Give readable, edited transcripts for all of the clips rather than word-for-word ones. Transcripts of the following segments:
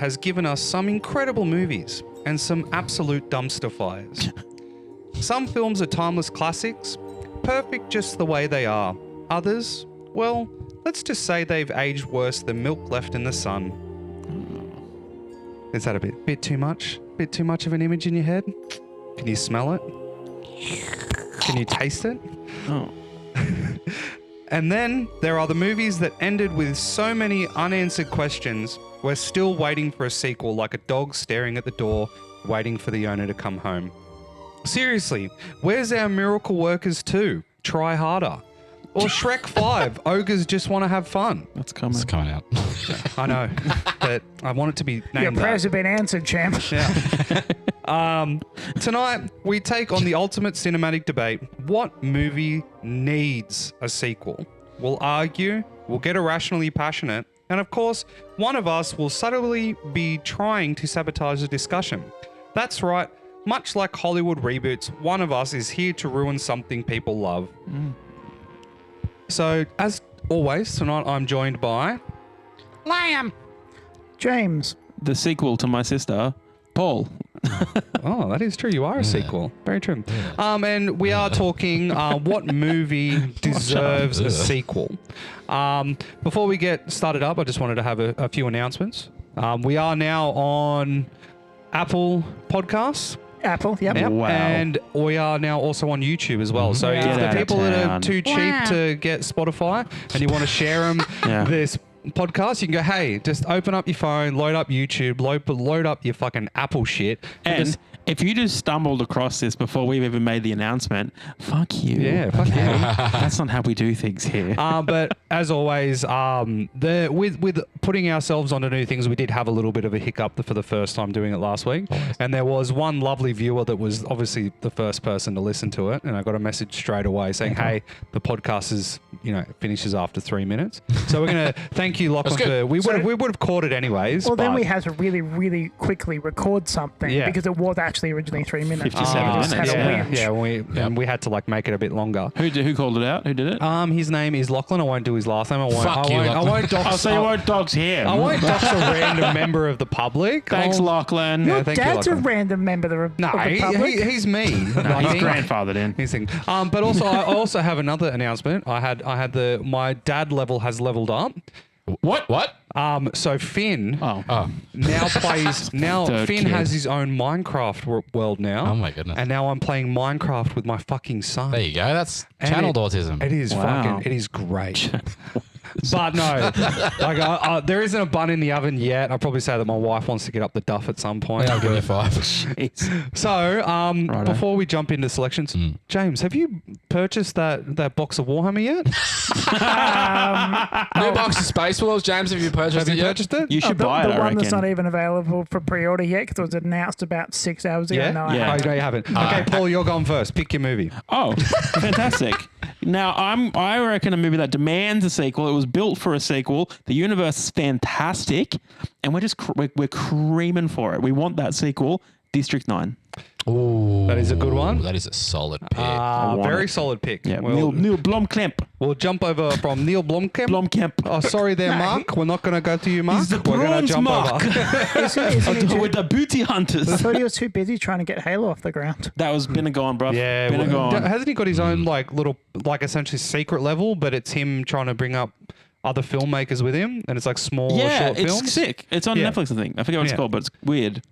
has given us some incredible movies and some absolute dumpster fires. Some films are timeless classics, perfect just the way they are. Others, well, let's just say they've aged worse than milk left in the sun. Is that a bit too much? Bit too much of an image in your head? Can you smell it? Can you taste it? Oh. And then there are the movies that ended with so many unanswered questions, we're still waiting for a sequel, like a dog staring at the door, waiting for the owner to come home. Seriously, where's our Miracle Workers 2? Try harder. Or Shrek 5, Ogres Just Want to Have Fun. That's coming. It's coming out. I know, but I want it to be named Your prayers have been answered, champ. Yeah. Tonight, we take on the ultimate cinematic debate. What movie needs a sequel? We'll argue, we'll get irrationally passionate, and of course, one of us will subtly be trying to sabotage the discussion. That's right, much like Hollywood reboots, one of us is here to ruin something people love. So, as always, tonight I'm joined by... Liam. James. The sequel to my sister, Paul. Oh, that is true. You are a sequel. Very true. And we are talking what movie deserves a sequel. Before we get started up, I just wanted to have a few announcements. We are now on Apple Podcasts. Apple, yep. Wow. And we are now also on YouTube as well. So Get if out the of people that are town. too cheap to get Spotify and you want to share them this podcast, you can go, hey, just open up your phone, load up YouTube, load up your fucking Apple shit. And if you just stumbled across this before we've even made the announcement, fuck you. Yeah, fuck you. That's not how we do things here. But as always, with putting ourselves onto new things, we did have a little bit of a hiccup for the first time doing it last week. And there was one lovely viewer that was obviously the first person to listen to it. And I got a message straight away saying, hey, the podcast is, finishes after 3 minutes. So we're going to thank you, Lachlan, for, we would have caught it anyways. Well, then we had to really, really quickly record something because it was actually originally 3 minutes. 57 We just had minutes, a winch. and we had to make it a bit longer. Who called it out? Who did it? His name is Lachlan. I won't do his last name. I won't dox. Oh, so you won't dogs here. I won't dox a random member of the public. Thanks, Lachlan. Your thank you, dad's a Lachlan. random member of the public. he's me. He's grandfathered in. He's thing. But also, I also have another announcement. I had my dad level has leveled up. What? So Finn Oh. now plays. Now Third Finn kid. has his own Minecraft world now. Oh my goodness. And now I'm playing Minecraft with my fucking son. There you go. That's And channeled autism. It is Wow. it is great. But no, there isn't a bun in the oven yet. I'll probably say that my wife wants to get up the duff at some point. I'll give you 5. So, before we jump into selections, James, have you purchased that box of Warhammer yet? New box of Space Wars. James, have you purchased Have you it yet? purchased it? You should the buy it, the I one reckon. that's not even available for pre-order yet because it was announced about 6 hours ago. Yeah? No, I Yeah. haven't. Oh, no, you haven't. Okay, Paul, you're going first. Pick your movie. Oh, fantastic. Now, I reckon a movie that demands a sequel. It was built for a sequel. The universe is fantastic. And we're just we're creaming for it. We want that sequel. District 9. Ooh, That is a good one. That is a solid pick. want Very it. solid pick. Yeah, We'll, Neil Blomkamp. we'll jump over from Neil Blomkamp. Blomkamp. Oh, sorry there, Mark. We're not going to go to you, Mark. He's the We're going to bronze jump Mark. over. With the booty I hunters. thought he was too busy trying to get Halo off the ground. That was been a gone, bro. Yeah, been a gone. hasn't he got his own little essentially secret level? But it's him trying to bring up other filmmakers with him, and it's like small short it's films. sick. It's on Yeah. Netflix, I think. I forget what it's Yeah. called, but it's weird.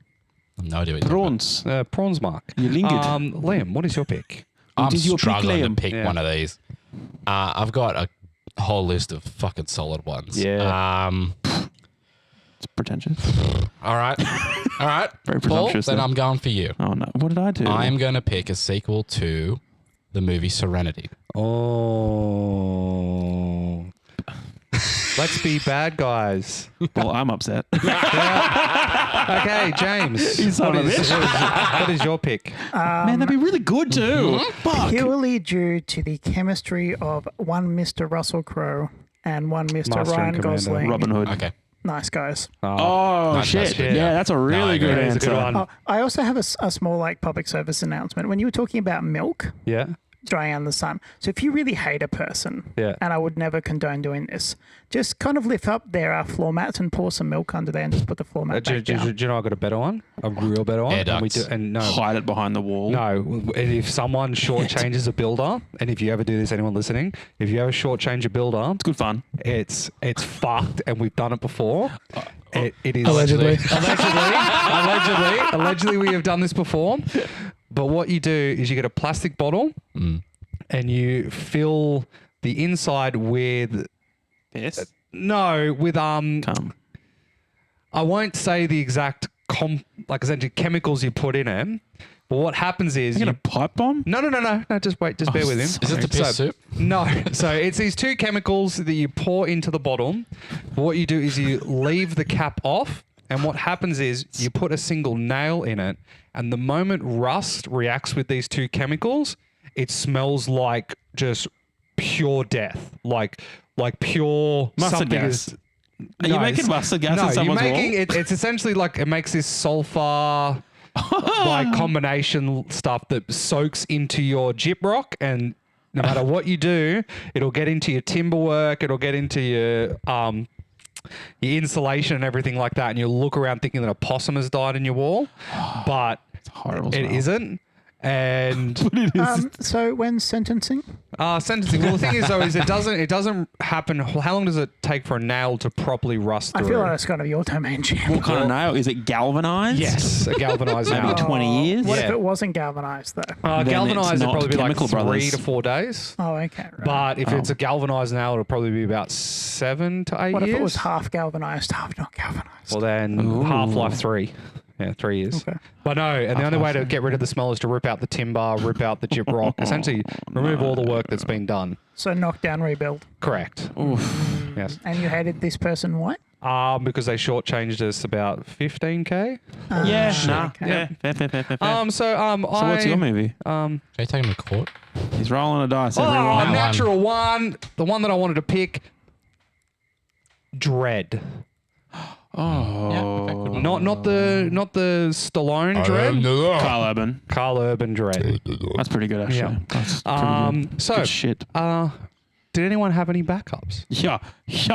No idea what you're talking Prawns. Prawns, Mark. You lingered. Liam, what is your pick? about. I'm Did you pick struggling to Liam? pick Yeah. one of these. I've got a whole list of fucking solid ones. Yeah. It's pretentious. All right. Very Paul, presumptuous. then though. I'm going for you. Oh, no. What did I do? I'm going to pick a sequel to the movie Serenity. Oh. Let's be bad guys. Well, I'm upset. Okay, James. son of a bitch. What is your pick? Man, that'd be really good too. Fuck. Purely due to the chemistry of one Mr. Russell Crowe and one Mr. Master and Ryan Commander. Gosling. Robin Hood. Okay. Nice guys. Oh, Nice, shit. that's good. Yeah, that's a No, I really agree. good It's a answer. good one. Oh, I also have a small public service announcement. When you were talking about milk, Yeah. drying out in the sun. So if you really hate a person, Yeah. and I would never condone doing this, just kind of lift up their floor mats and pour some milk under there and just put the floor mat Do back down. you know I got a better one? A real better one? Air And we ducts. do, and no. Hide it behind the wall. No, and if someone shortchanges a builder, and if you ever do this, anyone listening, if you ever shortchange a builder, It's good fun. it's fucked, and we've done it before. It is Allegedly. allegedly, we have done this before. But what you do is you get a plastic bottle, and you fill the inside with Yes. with Come. I won't say the exact essentially chemicals you put in it. But what happens is You get a pipe bomb? No, just wait, just bear with him. Is it the piss soup? No. So it's these two chemicals that you pour into the bottle. But what you do is you leave the cap off, and what happens is you put a single nail in it, and the moment rust reacts with these two chemicals, it smells like just pure death. Like pure Mustard something gas. is Are you making mustard gas in you're someone's making wall? it's essentially like it makes this sulfur like combination stuff that soaks into your gyprock, and no matter what you do, it'll get into your timber work, it'll get into your insulation and everything like that, and you'll look around thinking that a possum has died in your wall, but It's a horrible it smell. isn't. And So when sentencing? sentencing. Well, the thing is though, is it doesn't happen. How long does it take for a nail to properly rust I through? feel like that's kind of your domain, Jim. What kind of nail? Is it galvanized? Yes, a galvanized Maybe nail. 20 years? What if Yeah. it wasn't galvanized though? Then Galvanized it's would not probably be like Chemical 3 Brothers. to 4 days. Oh, okay. Right. But if it's a galvanized nail, it'll probably be about 7 to 8 what years. if it was half galvanized, half not galvanized? Well, then Ooh. half-life 3. Yeah, 3 years. Okay. But no, and the only way to get rid of the smell is to rip out the timber, rip out the gyprock, essentially remove all the work that's been done. So knock down, rebuild. Correct. Oof. Yes. And you hated this person what? Because they shortchanged us about 15K. Yeah, shit. nah. Okay. Yeah, fair. So What's your movie? Can you take him to court? He's rolling a dice. Oh, Everyone. natural one. The one that I wanted to pick. Dread. Oh. Yeah, okay, good one. Not the Stallone Dread. Carl Urban. Carl Urban Dread. That's pretty good, actually. Yeah. That's pretty good. So Good shit. did anyone have any backups? Yeah,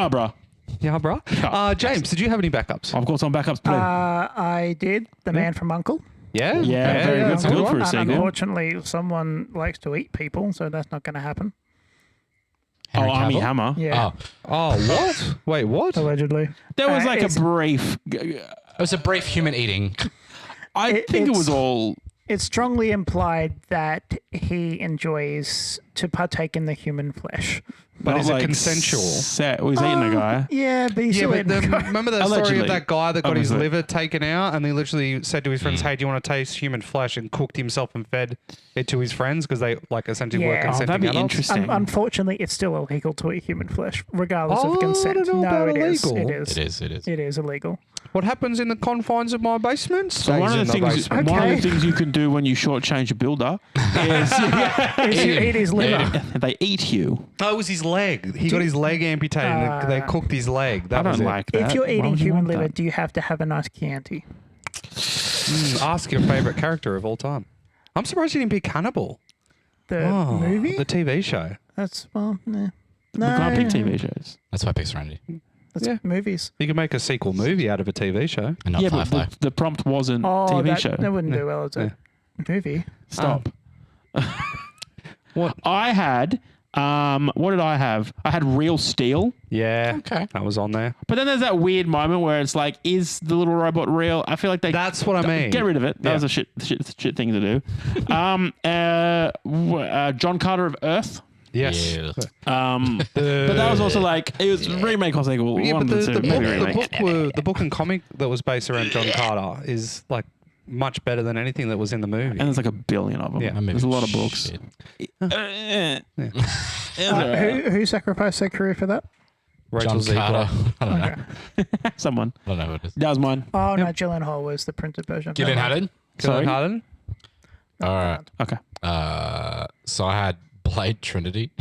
bro. Yeah, bro. Yeah. James, did you have any backups? I've got some backups, please. I did. The Man from Uncle. Yeah. Yeah, very good. that's a Good one. for a And sequel. unfortunately, someone likes to eat people, so that's not going to happen. Henry Army Cavill? Hammer. Yeah, Oh, Oh, what? Wait, what? allegedly. There was like a it's- brief. it was a brief human eating. I think it was it's- all. It's strongly implied that he enjoys to partake in the human flesh. But not is it like consensual? He's eating a guy. Yeah, but he's Yeah, still but eating the guy. remember the story Allegedly. of that guy that got Obviously. his liver taken out, and he literally said to his friends, "Hey, do you want to taste human flesh?" and cooked himself and fed it to his friends because they like essentially were Yeah. Oh, consenting that'd be adults. interesting. Unfortunately, it's still illegal to eat human flesh, regardless Oh, of I consent. don't know No, about it is. illegal. It is. It is. It is. It is illegal. What happens in the confines of my basement? So one of the things, basement. one of Okay. the things you can do when you shortchange a builder is Is you eat his liver. they eat you. Oh, it was his leg. He got his leg amputated. and they cooked his leg. That I was don't it. like that. If you're Why eating would you human want liver, that? do you have to have a nice Chianti? Ask your favorite character of all time. I'm surprised you didn't pick Hannibal. The Oh, movie? the TV show. That's, well, nah. We No, can't pick TV shows. That's why I picked Serenity That's Yeah. movies. You could make a sequel movie out of a TV show. and not Yeah, but Firefly. the prompt wasn't Oh, TV that, show. that wouldn't do well as a movie. Stop. What? I had. What did I have? I had Real Steel. Yeah. Okay. That was on there. But then there's that weird moment where it's like, is the little robot real? I feel like they That's what I mean. get rid of it. That Yeah. was a shit thing to do. John Carter of Earth. Yes. But that was also like it was remake or sequel. Yeah, one but of the two, maybe remake. the book and comic that was based around John Carter is like much better than anything that was in the movie. And there's like a billion of them. Yeah. There's a lot of books. Shit. Who sacrificed their career for that? Rachel John Carter. Ziegler. I don't know. Someone. I don't know who it is. That was mine. Oh, no, Gyllenhaal was the printed version. Gillian Haddon. Sorry. Harden. All right. Okay. So I had Blade Trinity.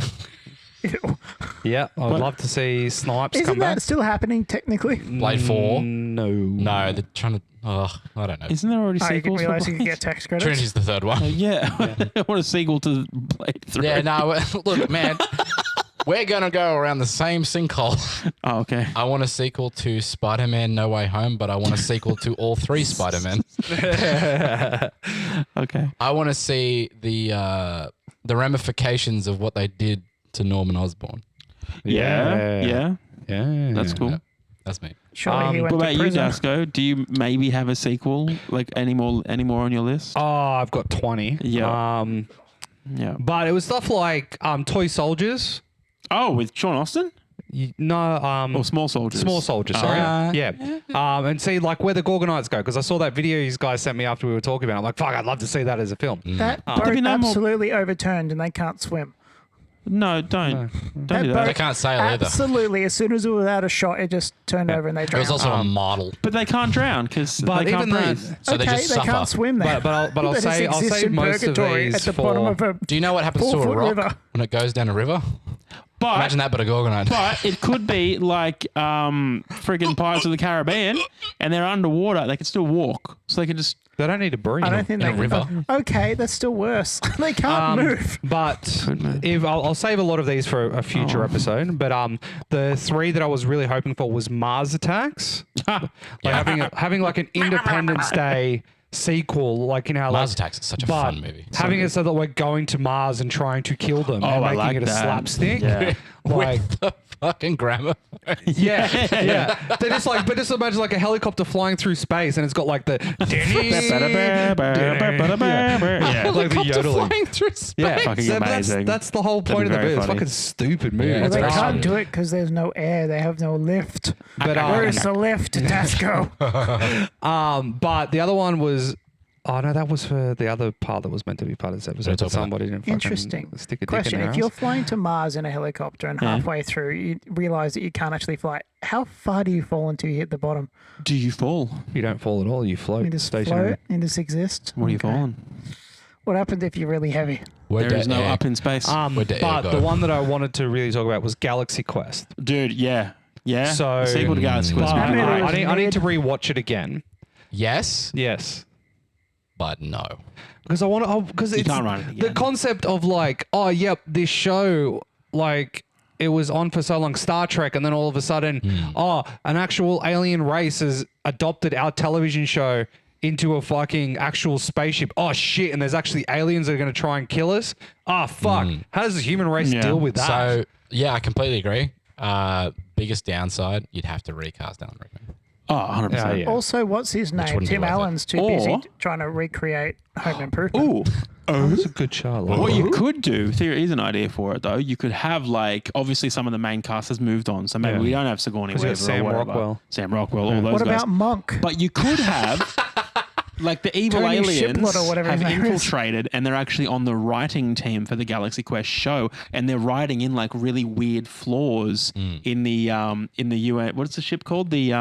Ew. Yeah, I would love to see Snipes Isn't come back. that still happening technically? Blade 4? No. No, they're trying to. Oh, I don't know. Isn't there already Oh, you didn't sequels? realise for you could Blade? get tax credits? Trinity's the third one. Yeah. I want a sequel to Blade 3. Yeah, no, look, man. We're going to go around the same sinkhole. Oh, okay. I want a sequel to Spider-Man No Way Home, but I want a sequel to all 3 Spider-Men. Okay. I want to see the ramifications of what they did to Norman Osborn. Yeah. That's cool. Yeah, that's me. Surely he What went about to you, prison. Dasco? Do you maybe have a sequel? Like any more on your list? Oh, I've got 20. Yeah. Yeah. But it was stuff like Toy Soldiers. Oh, with Sean Austin? Or Small Soldiers? Small Soldiers, sorry. And see, like, where the Gorgonites go, because I saw that video you guys sent me after we were talking about it. I'm like, fuck, I'd love to see that as a film. That There'd boat be no more- absolutely overturned and they can't swim. No, don't. Don't That do boat- that. They can't sail either. Absolutely. As soon as it was out of shot, it just turned over and they It drowned. was also a model. But they can't drown because But they can't even that- breathe. So okay, they just suffer. can't swim there. But I'll They just say exist in most of purgatory these at the for... bottom of a Do you know what happens to a 4-foot rock river. when it goes down a river? But Imagine that, but a Gorgonite. But it could be like friggin' Pirates of the Caribbean, and they're underwater. They can still walk, so they can just. They don't need to breathe. I don't think in they a river. Okay, that's still worse. They can't move. But if I'll save a lot of these for a future episode. But the 3 that I was really hoping for was Mars Attacks. Like having like an Independence Day sequel, like you know, Mars like, Attacks is such a but fun movie. having it so that we're going to Mars and trying to kill them and I making like it a that. slapstick. Yeah. Like With the fucking grammar. yeah. They're just like, but just imagine like a helicopter flying through space and it's got like the Yeah. like the yodeling. Flying through space. Yeah, Fucking so amazing. that's the whole That'd point be of the very movie. It's funny. fucking stupid movie. Yeah, Well, It's they very can't funny. do it because there's no air. They have no lift. But Where's the lift, Tasco? but the other one was. Oh no, that was for the other part that was meant to be part of this episode. Don't talk That about somebody didn't fucking Interesting. stick a dick Question: in their if you're ass. flying to Mars in a helicopter and halfway through you realize that you can't actually fly, how far do you fall until you hit the bottom? Do you fall? You don't fall at all. You float You just stationary. float and just exist. What are you Okay. falling? What happens if you're really heavy? Where'd There is that no air- up in space. Where'd the air But go? the one that I wanted to really talk about was Galaxy Quest. Dude, yeah. So- The sequel to Galaxy Quest. But That movie would be was great. I need mid. to rewatch it again. Yes, Yes. but no. Because I want to, because it's can't run it the again. concept of like, oh, yep, this show, like, it was on for so long, Star Trek, and then all of a sudden, oh, an actual alien race has adopted our television show into a fucking actual spaceship. Oh, shit, and there's actually aliens that are going to try and kill us. Oh, fuck. How does the human race Yeah. deal with that? So yeah, I completely agree. Biggest downside, you'd have to recast Alan Rickman. Oh, 100%. Yeah. Also, what's his name? wouldn't be Tim worth it. Allen's too busy Or- trying to recreate Home Improvement. Ooh. That's a good show. What you could do, here's an idea for it though. You could have like obviously some of the main cast has moved on, so maybe Yeah. we don't have Sigourney 'Cause we Weaver have Sam or whatever. Rockwell. Sam Rockwell, all those What guys. about Monk? But you could have like the evil Tony aliens Shiplet or whatever have his name is. infiltrated and they're actually on the writing team for the Galaxy Quest show and they're writing in like really weird flaws in the UN. What's the ship called? The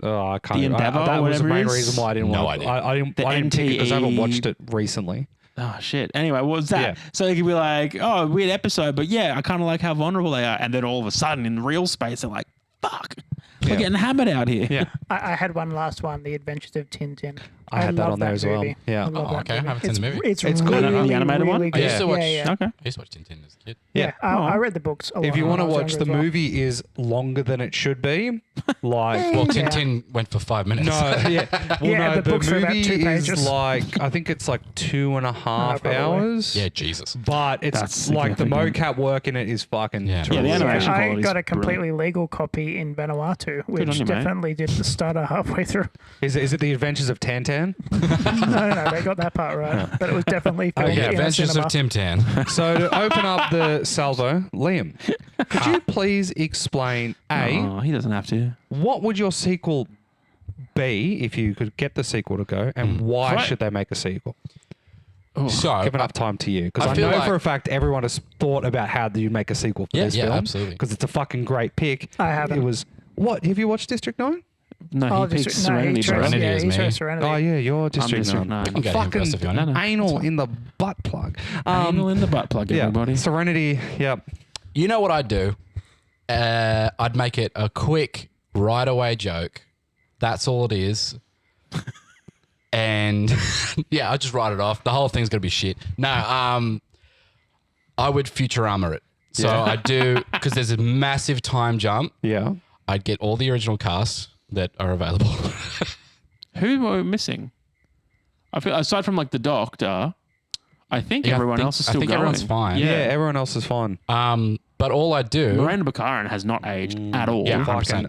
Oh, I can't. The Endeavour that or was the whatever it main is? reason why I didn't No want. idea. I didn't. The I didn't pick it because I haven't NTE watched it recently. Oh shit. Anyway, what was that? Yeah. So they could be like, oh, weird episode, but yeah, I kind of like how vulnerable they are. And then all of a sudden, in real space, they're like, fuck, we're getting hammered out here. Yeah. I had one last one, The Adventures of Tintin. I had that love on there as well. movie. Yeah. I love Oh, that okay. I haven't seen the movie. It's It's good. really, The animated one? really I good. used to watch. Yeah. Okay. I used to watch Tintin as a kid. Yeah. I read the books a lot. If you when want to I was watch, younger the as well. movie is longer than it should be. Like, Well, Yeah. Tintin went for 5 minutes. no, yeah. Well, Yeah, no, the books are about movie 2 is pages. like, I think it's like 2.5 probably. hours. Yeah, Jesus. But it's That's like the significant. mocap work in it is fucking Yeah. Yeah, the terrific. animation I quality got is a completely legal copy in Vanuatu, on which you, mate. definitely did the stutter halfway through. Is it the Adventures of Tantan? No, they got that part right, but it was definitely filmed Yeah, in a Adventures of cinema. Tim Tan. So to open up the salvo, Liam, could you please explain Oh, he doesn't have to. what would your sequel be if you could get the sequel to go, and why Right. should they make a sequel? So, Give enough time to you, because I I, feel know like- for a fact everyone has thought about how do you make a sequel for Yeah, this yeah, film. absolutely. Because it's a fucking great pick. I haven't. It was what? Have you watched District 9? No, Oh, he picked just, no, he Serenity. chose, bro. Serenity yeah, is he me. chose Serenity. Oh yeah, you're District District 9. 9. You can get him first if you want. No, no. Anal in the butt plug. Anal in the butt plug, Yeah, everybody. Serenity. Yep. You know what I'd do? I'd make it a quick right away joke. That's all it is. And yeah, I'd just write it off. The whole thing's gonna be shit. No, I would Futurama it. So I'd do, because there's a massive time jump. Yeah. I'd get all the original cast that are available. Who are we missing? I feel aside from like the Doctor, I think everyone else is still going. Everyone's fine. Yeah, everyone else is fine. But all I do. Miranda Bakarin has not aged at all. Yeah, 100%. Fucking,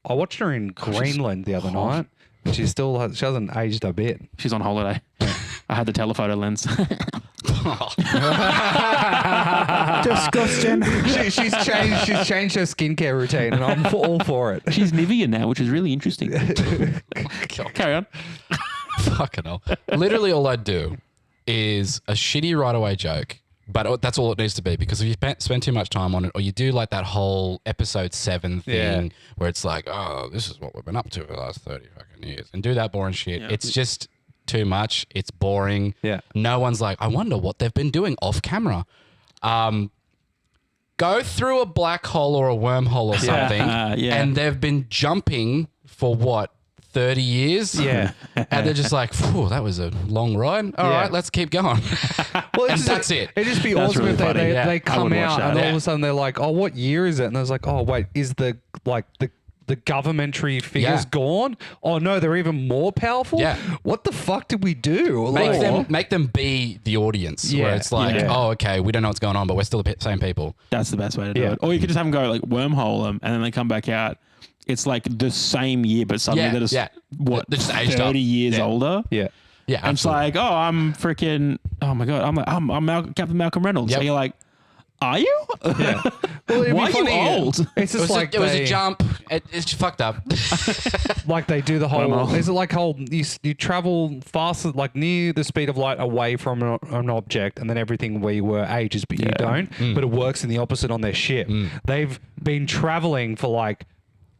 I watched her in Greenland the other night. She hasn't aged a bit. She's on holiday. I had the telephoto lens. Disgusting. She's changed her skincare routine, and I'm all for it. She's Nivea now, which is really interesting. Carry on. Fucking hell. Literally all I'd do is a shitty right away joke, but that's all it needs to be, because if you spend too much time on it, or you do like that whole episode 7 thing where it's like, oh, this is what we've been up to for the last 30 fucking years, and do that boring shit. It's just too much. It's boring. Yeah. No one's like, I wonder what they've been doing off camera. Go through a black hole or a wormhole or something, and they've been jumping for what? 30 years? Yeah. And they're just like, phew, that was a long ride. All right, let's keep going. Well, and that's it. It'd just be That's awesome really if funny. they I come would watch out that. and all of a sudden they're like, oh, what year is it? And I was like, oh, wait, is the governmentary figures gone? Oh, no, they're even more powerful? Yeah. What the fuck did we do? Make them be the audience, where it's like, oh, okay, we don't know what's going on, but we're still the same people. That's the best way to do it. Or you could just have them go like wormhole them, and then they come back out. It's like the same year, but suddenly they're just They're just aged 30 up. years older. Yeah. Yeah, And it's like, oh, I'm freaking, oh my God, I'm Captain Malcolm Reynolds. Yep. So you're like, are you? Yeah. Well, it'd Why be are you funny. old? It's just it was a jump. It's fucked up. like they do the whole. Wormhole. Is it like whole? You travel faster, like near the speed of light, away from an object, and then everything where you were ages, but you don't. But it works in the opposite on their ship. They've been traveling for like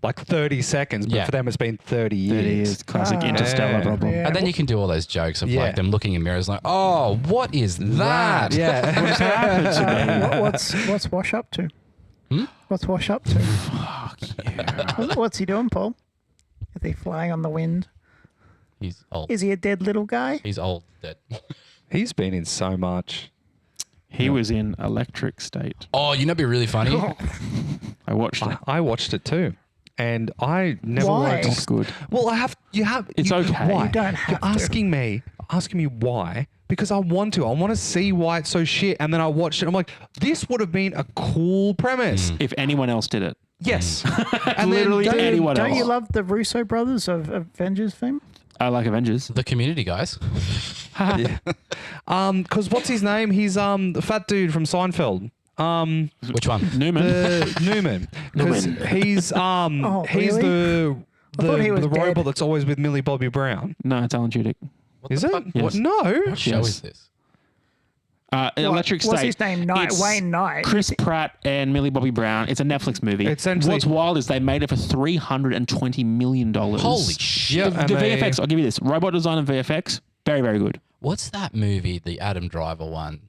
30 seconds, but for them it's been 30 years. 30 years. Classic Interstellar problem. Yeah. And then you can do all those jokes of Yeah. like them looking in mirrors like, oh, what is that? Yeah. What's happened to me? What's Wash up to? What's Wash up to? What's he doing, Paul? Is he flying on the wind? He's old. Is he a dead little guy? He's old. Dead. He's been in so much. He was in Electric State. Oh, you know, it'd be really funny. I watched it. I watched it too. And I never Why? liked It's good. Well, it's okay. Why? You don't have You're to. asking me why? Because I want to. I want to see why it's so shit. And then I watched it. I'm like, this would have been a cool premise. If anyone else did it. Yes. And Literally then anyone Don't else. you love the Russo brothers of Avengers fame? I like Avengers. The Community guys. because what's his name? He's the fat dude from Seinfeld. Which one? Newman. Newman. Because he's he's really? I thought he was the robot dead. that's always with Millie Bobby Brown. No, it's Alan Tudyk. What Is the it? fuck? Yes. What? No. What show Yes. is this? Electric State. What's his name? It's Wayne Knight. Chris Pratt and Millie Bobby Brown. It's a Netflix movie. Essentially- What's wild is they made it for $320 million. Holy shit. Yeah. The And they- VFX, I'll give you this. Robot design and VFX, very, very good. What's that movie, the Adam Driver one,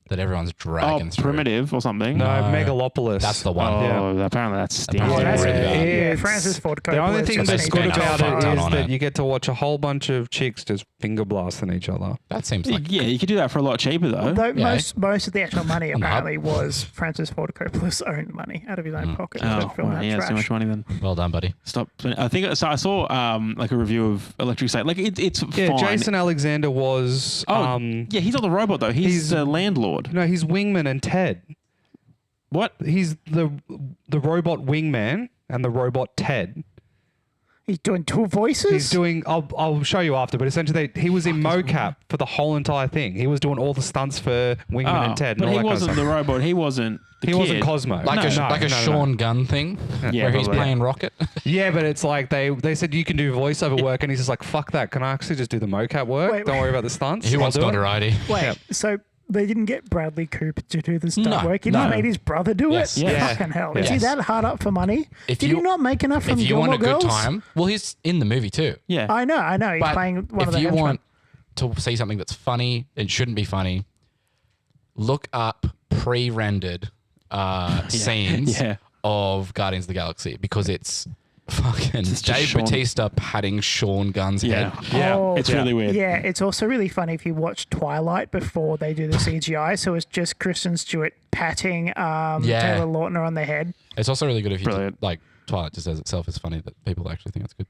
that everyone's dragging Oh, through? Primitive or something. No, No. Megalopolis. That's the one. Oh, apparently that's stinky. Apparently that's really it. bad. Yeah, It's- Francis Ford Coppola. The only thing just that's good spent a about fuck it ton is on that it. you get to watch a whole bunch of chicks just finger blasting each other. That seems like Yeah, you could do that for a lot cheaper though. Although Yeah. most of the actual money On the hub. apparently was Francis Ford Coppola's own money out of his own pocket. Oh, for filming well, that he has too trash. much money then. well done, buddy. Stop. I think so. I saw like a review of Electric State. Like it's Yeah, fine. Jason Alexander was. Oh, yeah, he's not the robot though. He's the landlord. No, he's Wingman and Ted. What? He's the robot Wingman and the robot Ted. He's doing two voices. He's doing. I'll show you after, but essentially he was in mocap for the whole entire thing. He was doing all the stunts for Wingman and Ted. And but all he that kind of wasn't stuff. the robot. He wasn't. The He kid. wasn't Cosmo. Like a Sean Gunn thing, Yeah, where he's probably. playing Rocket. Yeah, but it's like they said you can do voiceover work, and he's just like, fuck that. Can I actually just do the mocap work? Wait, Don't worry about the stunts. He I'll wants do it." notoriety. Wait, so they didn't get Bradley Cooper to do the stunt No, work. He no. just made his brother do Yes. it. Yes. Fucking hell! Is he Yes. that hard up for money? If Did you- he not make enough from If you Gilmore want a good Girls? time, well, he's in the movie too. Yeah. I know. He's But playing one of if the you henchmen. want to see something that's funny and shouldn't be funny, look up pre-rendered scenes Yeah. of Guardians of the Galaxy because it's fucking just Dave Sean. Batista patting Sean Gunn's Yeah. head. Yeah. Oh, It's really weird. Yeah, it's also really funny if you watch Twilight before they do the CGI. So it's just Kristen Stewart patting Taylor Lautner on the head. It's also really good if you Brilliant. like Twilight just as itself is funny that people actually think it's good.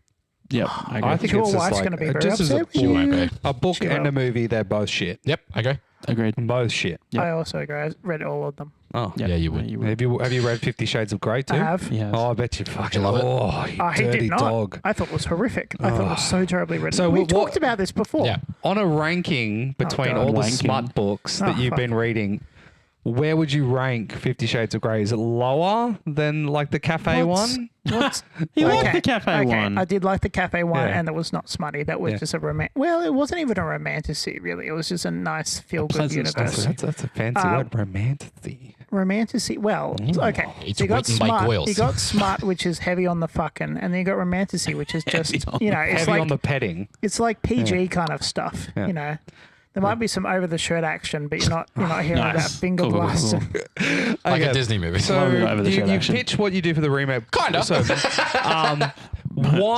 Yep. I agree. I think Your it's just wife's like gonna be very just as a upset with She book, won't be. a book She and will. a movie, they're both shit. Yep. Okay. Agreed. Both shit. Yep. I also agree. I read all of them. Oh, Yep. Yeah, you would. Have you read 50 Shades of Grey too? I have. Yeah. Oh, I bet you fucking love it? Oh, you I dirty did not. dog. I thought it was horrific. I thought it was so terribly written. So we what- talked about this before. Yeah. On a ranking between God. all the Wanking. smut books that Oh, you've fuck. been reading, where would you rank 50 Shades of Grey? Is it lower than like the cafe What's- one? What's, He liked the cafe one. I did like the cafe one, Yeah. and it was not smutty. That was Yeah. just a Well, it wasn't even a romantasy, really. It was just a nice feel-good pleasant universe. That's a fancy word, romantasy. Romantasy. Well, okay. It's So you got written by smart. Goyles. You got smart, which is heavy on the fucking, and then you got romantasy, which is just Heavy on it's Heavy like on the petting. it's like PG kind of stuff. Yeah. You know, there might be some over the shirt action, but you're not hearing Nice. about finger Cool, cool, blasts. cool. and- Like Okay. a Disney movie. So Love it over the you, shirt you action. pitch what you do for the remake. Kinda. So,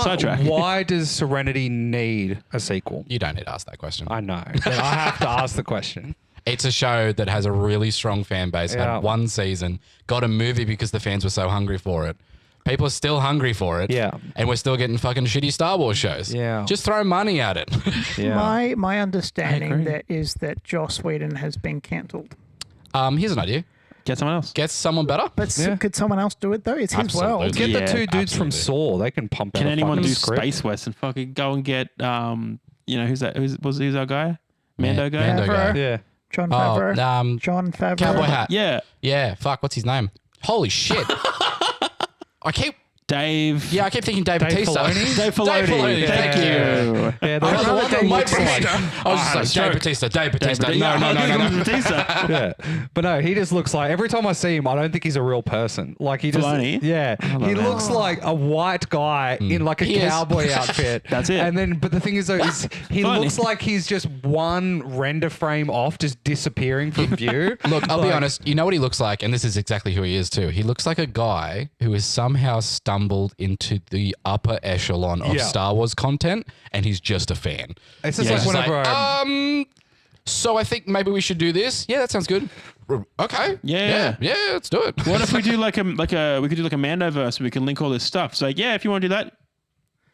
Sidetrack. why does Serenity need a sequel? You don't need to ask that question. I know, but I have to ask the question. It's a show that has a really strong fan base, Yeah. had one season, got a movie because the fans were so hungry for it. People are still hungry for it. Yeah. And we're still getting fucking shitty Star Wars shows. Yeah. Just throw money at it. Yeah. My I understanding agree. that is that Joss Whedon has been cancelled. Here's an idea. Get someone else. Get someone better. But Yeah. could someone else do it though? It's his Absolutely. world. Get the Yeah, two dudes from absolutely. Saw. They can pump out Can a anyone fucking do script. Space West and fucking go and get who's that? Who's our guy? Mando guy? Mando guy. Favreau. Yeah. John Favreau. John Favreau. Cowboy hat. Yeah. Yeah. Fuck. What's his name? Holy shit. I keep thinking Dave Dave Bautista. Filoni? Dave Filoni. Yeah. Thank you. Yeah, the I one was that like, looks like. I was just like, Dave Bautista. Dave Bautista. No. Batista. Yeah, but no, he just looks like every time I see him, I don't think he's a real person. Like he just, Filoni? yeah, he that. looks like a white guy in like a He is. cowboy outfit. That's it. And then, but the thing is, though, is he Filoni. looks like he's just one render frame off, just disappearing from view. Look, I'll be Like, honest. You know what he looks like, and this is exactly who he is too. He looks like a guy who has somehow stumbled into the upper echelon of Yeah. Star Wars content, and he's just a fan. It's just Yeah. like It's whenever like, I, so I think maybe we should do this. Yeah, that sounds good. Okay. Yeah. Yeah, let's do it. What if we do we could do like a Mandoverse where we can link all this stuff? So like, yeah, if you want to do that,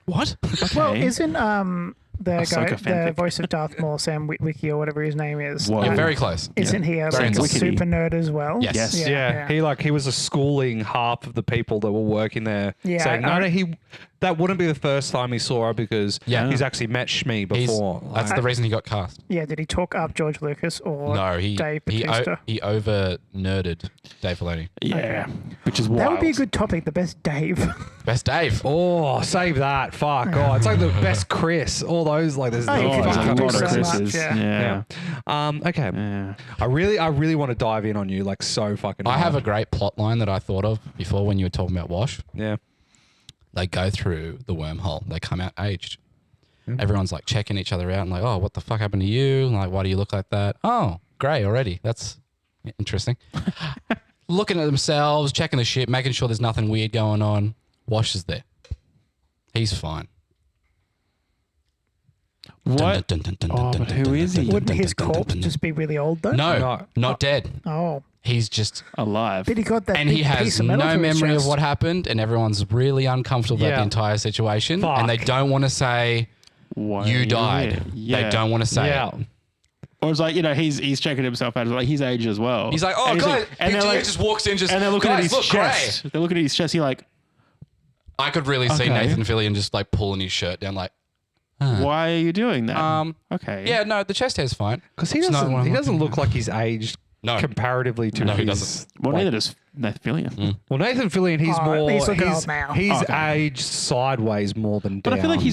What? Well, okay. isn't the guy, Ahsoka the fanfic. voice of Darth Maul, Sam Witwicky or whatever his name is? Whoa. Yeah, very close. Isn't he a, Very like a nice. super nerd as well? Yes. Yes. yeah, he was a schooling half of the people that were working there. Yeah, saying that wouldn't be the first time he saw her because Yeah. he's actually met Shmi He's, before. that's the reason he got cast. Yeah, did he talk up George Lucas or No, he Dave he, Bautista? he over nerded Dave Filoni. yeah, which is wild. That would be a good topic, the best Dave. Best Dave. Oh, save that! Fuck! Oh, it's like the best Chris. All those like there's Oh, you no could there's just a do lot of so Chris's. much, yeah. Yeah. Yeah. Okay. Yeah. I really want to dive in on you like so fucking. I have a hard. great plot line that I thought of before when you were talking about Wash. Yeah. They go through the wormhole. They come out aged. Everyone's like checking each other out and like, oh, what the fuck happened to you? Like, why do you look like that? Oh, grey already. That's interesting. Looking at themselves, checking the shit, making sure there's nothing weird going on. Wash is there. He's fine. What? Oh, but who is he? Wouldn't his corpse just be really old though? No, No. not dead. Oh, He's just, Alive. but he got that and big he piece has of metal no through his memory of chest. what happened, and everyone's really uncomfortable about Yeah. the entire situation, and they Fuck. don't want to say Why you are died. here? Yeah. They don't want to say Yeah. it. Or it's like, he's checking himself out. It's like his age as well. He's like, oh, And he's guys, like- and they're he like, just walks in, just and they're looking guys, at his look, chest. grey. They're looking at his chest. He's like, I could really see Okay. Nathan Fillion just like pulling his shirt down, like, why are you doing that? Okay. yeah, no, the chest hair's fine. Because he It's not doesn't. what I'm He doesn't looking look like he's aged No. comparatively to No, he his. doesn't. Well, like- neither does Nathan Fillion. Well, Nathan Fillion, he's Oh, more. he's looking old now. He's Okay. aged sideways more than But down. I feel like he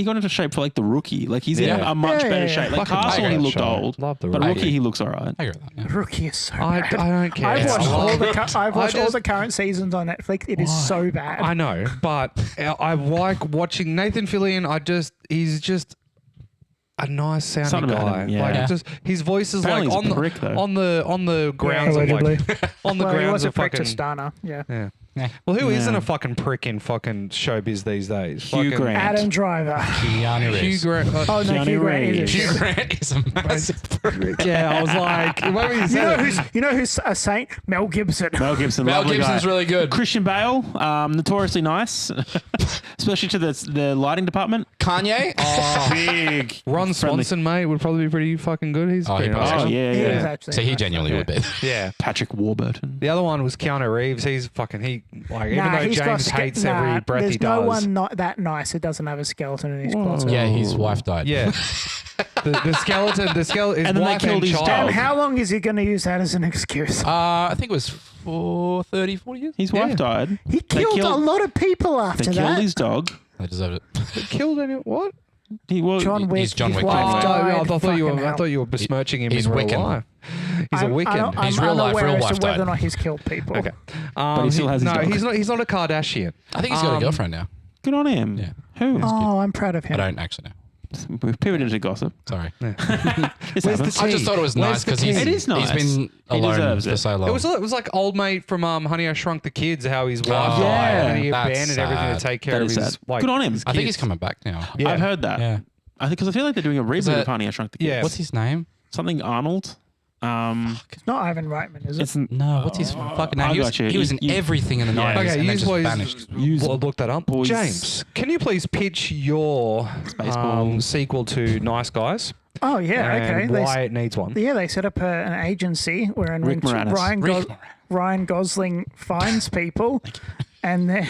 got into shape for like the Rookie. Like he's in Yeah. a much Yeah, better yeah, shape. yeah. Like Fucking Castle, love he that looked show. old. Love the But Rookie. Rookie, he looks all right. I agree with that. Yeah. Rookie is so I bad. don't care. I've watched I all love- the I've watched all just- the current seasons on Netflix. It is so bad. I know, but I like watching Nathan Fillion. He's just a nice sounding Something about guy. him, yeah. Like Yeah. just his voice is Apparently like he's a prick, though. on the grounds of allegedly. like on the Well, he grounds was a of prick to fucking Stunner. Yeah. yeah. Yeah. Well, who Yeah. not a fucking prick in fucking showbiz these days? Hugh Fucking- Grant. Adam Driver. Keanu Hugh Reeves. Grant. Oh no, Keanu Hugh Grant is a Reeves. Hugh shit. Grant is a massive prick. yeah, I was like, maybe you said You know who's a saint? Mel Gibson. Mel Gibson. Mel lovely Gibson's guy. really good. Christian Bale, notoriously nice, especially to the lighting department. Kanye. Big. Ron Friendly. Swanson, mate, would probably be pretty fucking good. He's Oh, he pretty probably nice. Oh yeah, He is yeah. actually. So he nice. genuinely would be. Yeah. Patrick Warburton. The other one was Keanu Reeves. He's fucking even though he's got James hates every breath there's he no does. one not that nice who doesn't have a skeleton in his closet. Yeah, his wife died. Yeah. the skeleton, his And then they wife killed and his child. dog. And how long is he going to use that as an excuse? I think it was 40 years. His Yeah. wife died. He killed a lot of people They after killed that. his dog. They deserved it. Killed any what? John Wick. He's John his Wick, wife John Wick. died. I thought you were. Fucking I thought you were besmirching him he's in real Wiccan. life. He's a Wiccan. I'm His real life- unaware real as wife to whether died. or not he's killed people. Okay. he still has his no. dog. He's not. He's not a Kardashian. I think he's got a girlfriend now. Good on him. Yeah. Who? Oh, I'm proud of I him. don't actually know. We've pivoted into gossip. Sorry. This Where's happens. the I just thought it was Where's nice the because tea? he's It is nice. He's been He alone deserves for it. so long. It was like old mate from Honey I Shrunk the Kids. How his wife Oh, died yeah. and he That's abandoned everything sad. to take care That of is his. sad. Like, Good on him. his I think kids. he's coming back now. Yeah. I've heard that. Yeah. I think because I feel like they're doing a reboot that- of Honey I Shrunk the Kids. Yeah. What's his name? Something Arnold. It's not Ivan Reitman, is it? It's No, what's his fucking I name? He was, got you. he was in You- everything in the 90s Okay, and then use just boys. vanished. Look that up. Boys. James, can you please pitch your Spaceballs. sequel to Nice Guys? Oh yeah, okay. And why it needs one? They set up an agency wherein Rick Moranis. Ryan Gosling finds people, and then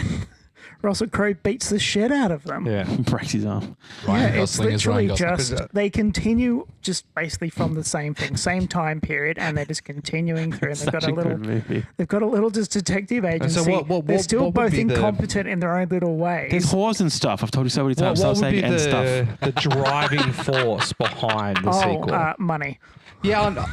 Russell Crowe beats the shit out of them. Yeah. breaks his arm. Ryan It's Gosling is Ryan literally Gosling. just they continue just basically from the same thing, same time period, and they're just continuing through. And they've got Such a little, good movie. they've got a little just detective agency. what- they're what- still what would both be the- incompetent in their own little ways. There's whores and stuff. I've told you so many times. What Stop would be saying and stuff. the driving force behind the sequel? Money. Yeah,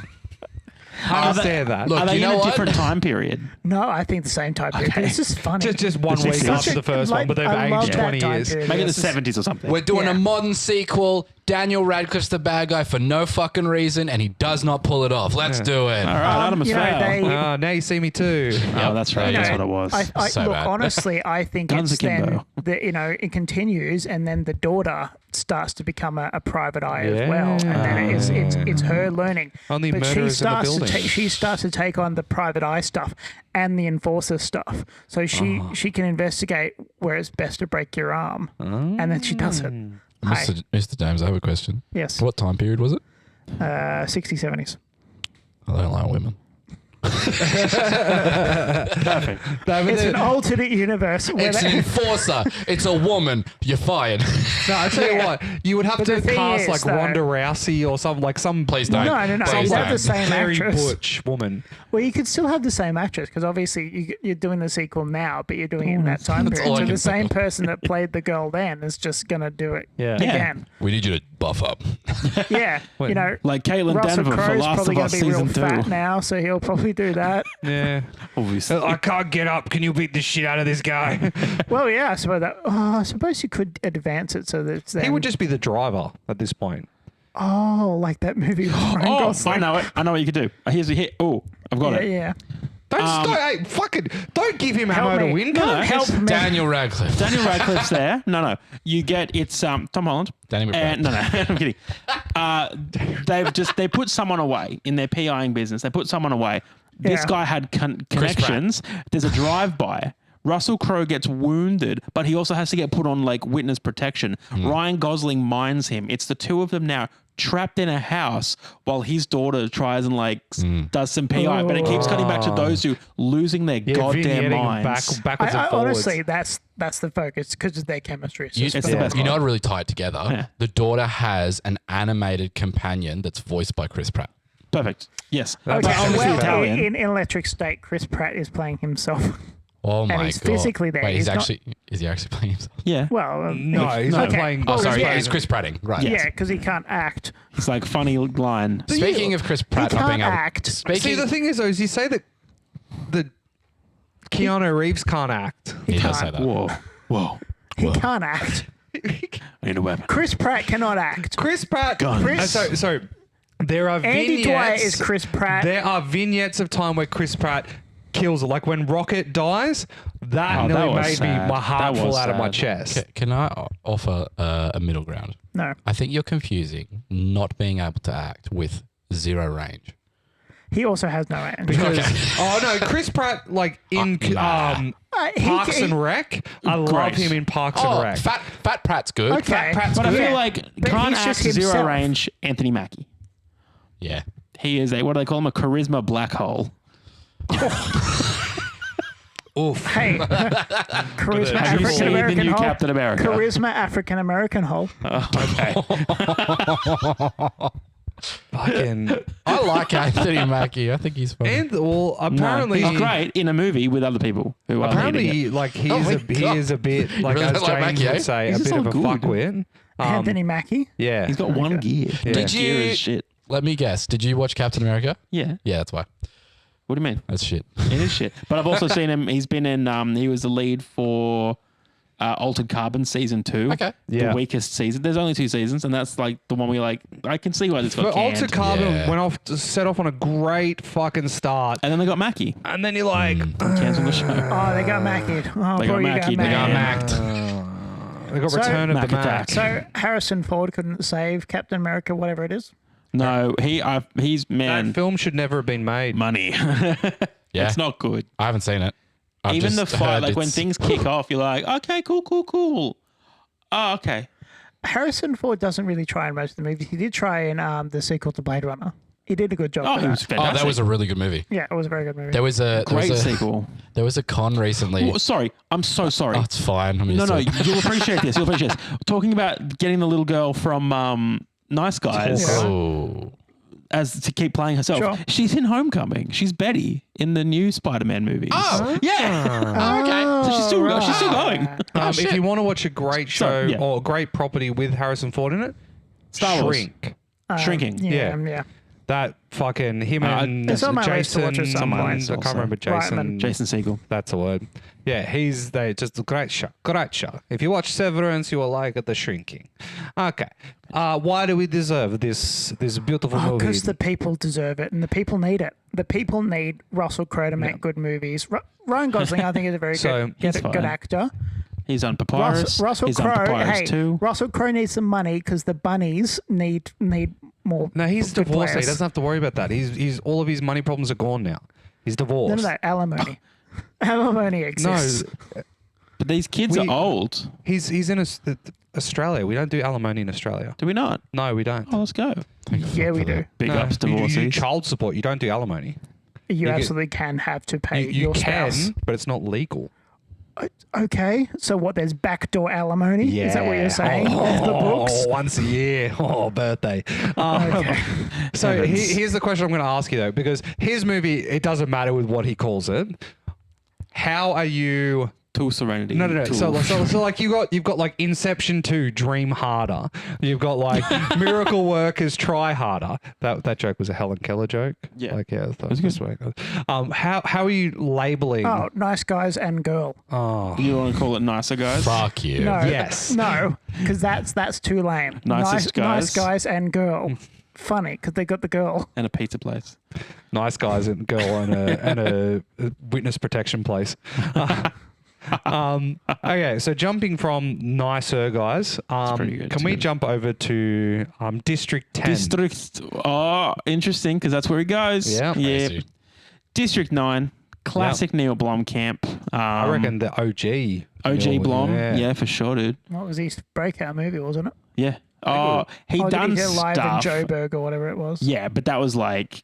I understand that. Look, Are they you in know a what? different time period? No, I think the same time period. It's just funny. Just 1 It's week such after a- the first one, like, but they've I love aged that 20 time years. period. Maybe the This is- 70s or something. We're doing Yeah. a modern sequel. Daniel Radcliffe's the bad guy for no fucking reason, and he does not pull it off. Let's do it. All right, Adam is you know, fail. they- Now you see me too. Oh, that's right. You That's know, what it was. I So look, bad. honestly, I think Guns it's akimbo. then that it continues, and then the daughter starts to become a private eye as well, and then it's her learning. Only but she murderers in the starts to building. she starts to take on the private eye stuff and the enforcer stuff, so she can investigate where it's best to break your arm, and then she does it. Hi. Mr. James, I have a question. Yes, What time period was it? 60s, 70s. I don't like women. Perfect. It's an alternate universe where It's an they, enforcer. It's a woman. You're fired. No, I tell you what, you would have But to the thing cast is, like though- Ronda Rousey or some Please don't. No, Please you have the don't. same very actress. butch woman. Well, you could still have the same actress because obviously you're doing the sequel now, but you're doing it in that time That's period. all I So can the same think of. person that played the girl then is just gonna do it Yeah. again. We need you to buff up. Yeah, you know, Like Caitlin Russell Denver for Crowe's Last probably of gonna Us be real season 2. fat now, so he'll probably do that. Yeah. Obviously. I can't get up. Can you beat the shit out of this guy? Well, yeah, I suppose you could advance it so that it's then, He would just be the driver at this point. like that movie with Ryan Oh, Gosling. I know it. I know what you could do. Here's a hit. Oh, I've got Yeah, it. yeah. Don't give him Help ammo me. to win. No, Come no. on. Help me. Daniel Radcliffe. Daniel Radcliffe's there. No. You get it's Tom Holland. Danny McBride. And, no, I'm kidding. They put someone away in their PIing business. They put someone away. This Yeah. guy had connections. There's a drive-by. Russell Crowe gets wounded, but he also has to get put on like witness protection. Ryan Gosling mines him. It's the two of them now trapped in a house while his daughter tries and like does some PI, but it keeps cutting back to those two losing their goddamn vignetting minds. backwards and forwards. Honestly, that's the focus because of their chemistry. It's You, just the best you know part. what really tie it together? Yeah. The daughter has an animated companion that's voiced by Chris Pratt. Perfect. Yes. That's But okay. obviously well, Italian. in Electric State, Chris Pratt is playing himself. Oh my he's god! physically there. Wait, He's not- is he actually playing himself? Yeah. Well, No, he's not okay. playing. Oh, Well, sorry, yeah. it's Chris Pratting. Right. Yeah, because he can't act. It's like funny line. Speaking of Chris Pratt He not being can't able, act. Speaking, See, the thing is, though, is you say that the Keanu Reeves can't act. he does say can't. that. Whoa. He can't act. I need a weapon. Chris Pratt cannot act. Chris Pratt. Chris- So there are Andy vignettes. Dwyer is Chris Pratt. There are vignettes of time where Chris Pratt kills it. Like when Rocket dies, that Oh, nearly that was made me sad. my heart That fall was out of my sad. chest. Can I offer a middle ground? No, I think you're confusing not being able to act with zero range. he also has no range. Because oh no, Chris Pratt like in Nah. Parks and Rec. I love Great. him in Parks Oh, and Rec. Fat Pratt's good. Okay. Fat Pratt's But I good. feel like But can't he's act just zero himself. range. Anthony Mackie. Yeah. He is a what do they call him? A charisma black hole. Oof. Hey, charisma Have you African seen the American new hole. Captain America? Charisma African American hole. Okay. Fucking I like Anthony Mackie. I think he's funny. and well, No, apparently he's great in a movie with other people who are leading it. Apparently, like he Oh is my he God. is a bit like really as don't like James Mackie, eh? would say, He's a just bit of all a good. fuckwit. Anthony Mackie. Yeah, He's got one gear. Yeah. That Did gear you- is shit. Let me guess. Did you watch Captain America? Yeah. Yeah, that's why. What do you mean? That's shit. It is shit. But I've also seen him. He's been in. He was the lead for Altered Carbon season 2. Okay. Yeah. The weakest season. There's only 2 seasons, and that's like the one where you're like, I can see why this got But canned. Altered Carbon Yeah. went off to set off on a great fucking start, And then they got Mackie. and then you're like, Cancel the show. Oh, they got Mackied. Oh, They boy, got you Mackied. They got Macked. Macked. they got So- Return of Mac the Mac. Attack. So Harrison Ford couldn't save Captain America, whatever it is. No, he's man That film should never have been made. money. Yeah. It's not good. I haven't seen it. I've Even the just fight, heard like when it's- things kick off, you're like, okay, cool. Oh, okay. Harrison Ford doesn't really try in most of the movies. He did try in the sequel to Blade Runner. He did a good job. Oh, for he was that. Oh, fantastic. that was a really good movie. Yeah, it was a very good movie. There was a great sequel. There was a con recently. Oh, sorry, I'm so sorry. Oh, it's fine. I'm used No, to it. you'll appreciate this. You'll appreciate this. Talking about getting the little girl from Nice Guys Yeah. Oh. as to keep playing herself. Sure. She's in Homecoming. She's Betty in the new Spider-Man movies. Oh. yeah. okay. So she's still going. If you want to watch a great show yeah. or a great property with Harrison Ford in it, Star Wars. Shrink. Shrinking. Yeah. That fucking him and It's on my list to Jason. watch at some point I can't also. remember Jason. Reitman. Jason Segel. That's the word. Yeah, they just a great show. Great show. If you watch Severance, you will like it. The Shrinking. Okay. Why do we deserve this beautiful movie? Because the people deserve it and the people need it. The people need Russell Crowe to make good movies. Ryan Gosling, I think, is a very So, good he's good fine. actor. He's on Papyrus. Russell He's on Crowe. Papyrus Hey, 2. Russell Crowe needs some money because the bunnies need more. No, he's good divorced. He players. doesn't have to worry about that. He's all of his money problems are gone now. He's divorced. No, alimony. Alimony exists. No, But these kids We- are old. he's in Australia. We don't do alimony in Australia. Do we not? No, we don't. Oh, let's go. Yeah, we do. Big No, ups, you do divorcees. child support. You don't do alimony. You get- absolutely can have to pay You your can, spouse. but it's not legal. Okay, so what? There's backdoor alimony. Is that what you're saying? Off the books. Once a year. Oh, birthday. Okay. So here's the question I'm going to ask you though, because his movie, it doesn't matter with what he calls it. How are you? Tool Serenity. No. Tool. So like you've got like Inception 2, Dream Harder. You've got like Miracle Workers, Try Harder. That joke was a Helen Keller joke. Yeah. Like that was was good. How are you labeling? Oh, nice guys and girl. You want to call it nicer guys? Fuck you. No, Yes. no, because that's too lame. Nicest nice guys. guys and girl. Funny because they got the girl. And a pizza place. Nice guys and girl and a witness protection place. Okay, so jumping from nicer guys, pretty good can we too. jump over to District 10? District. Oh, interesting, because that's where he goes. Yeah. Yeah. Crazy. District 9. Classic Neil Blomkamp. I reckon the OG. OG Blom. Yeah. Yeah, for sure, dude. What was his breakout movie? Wasn't it? Yeah. Oh, he Did done he get live in stuff. Joburg or whatever it was? Yeah, but that was like,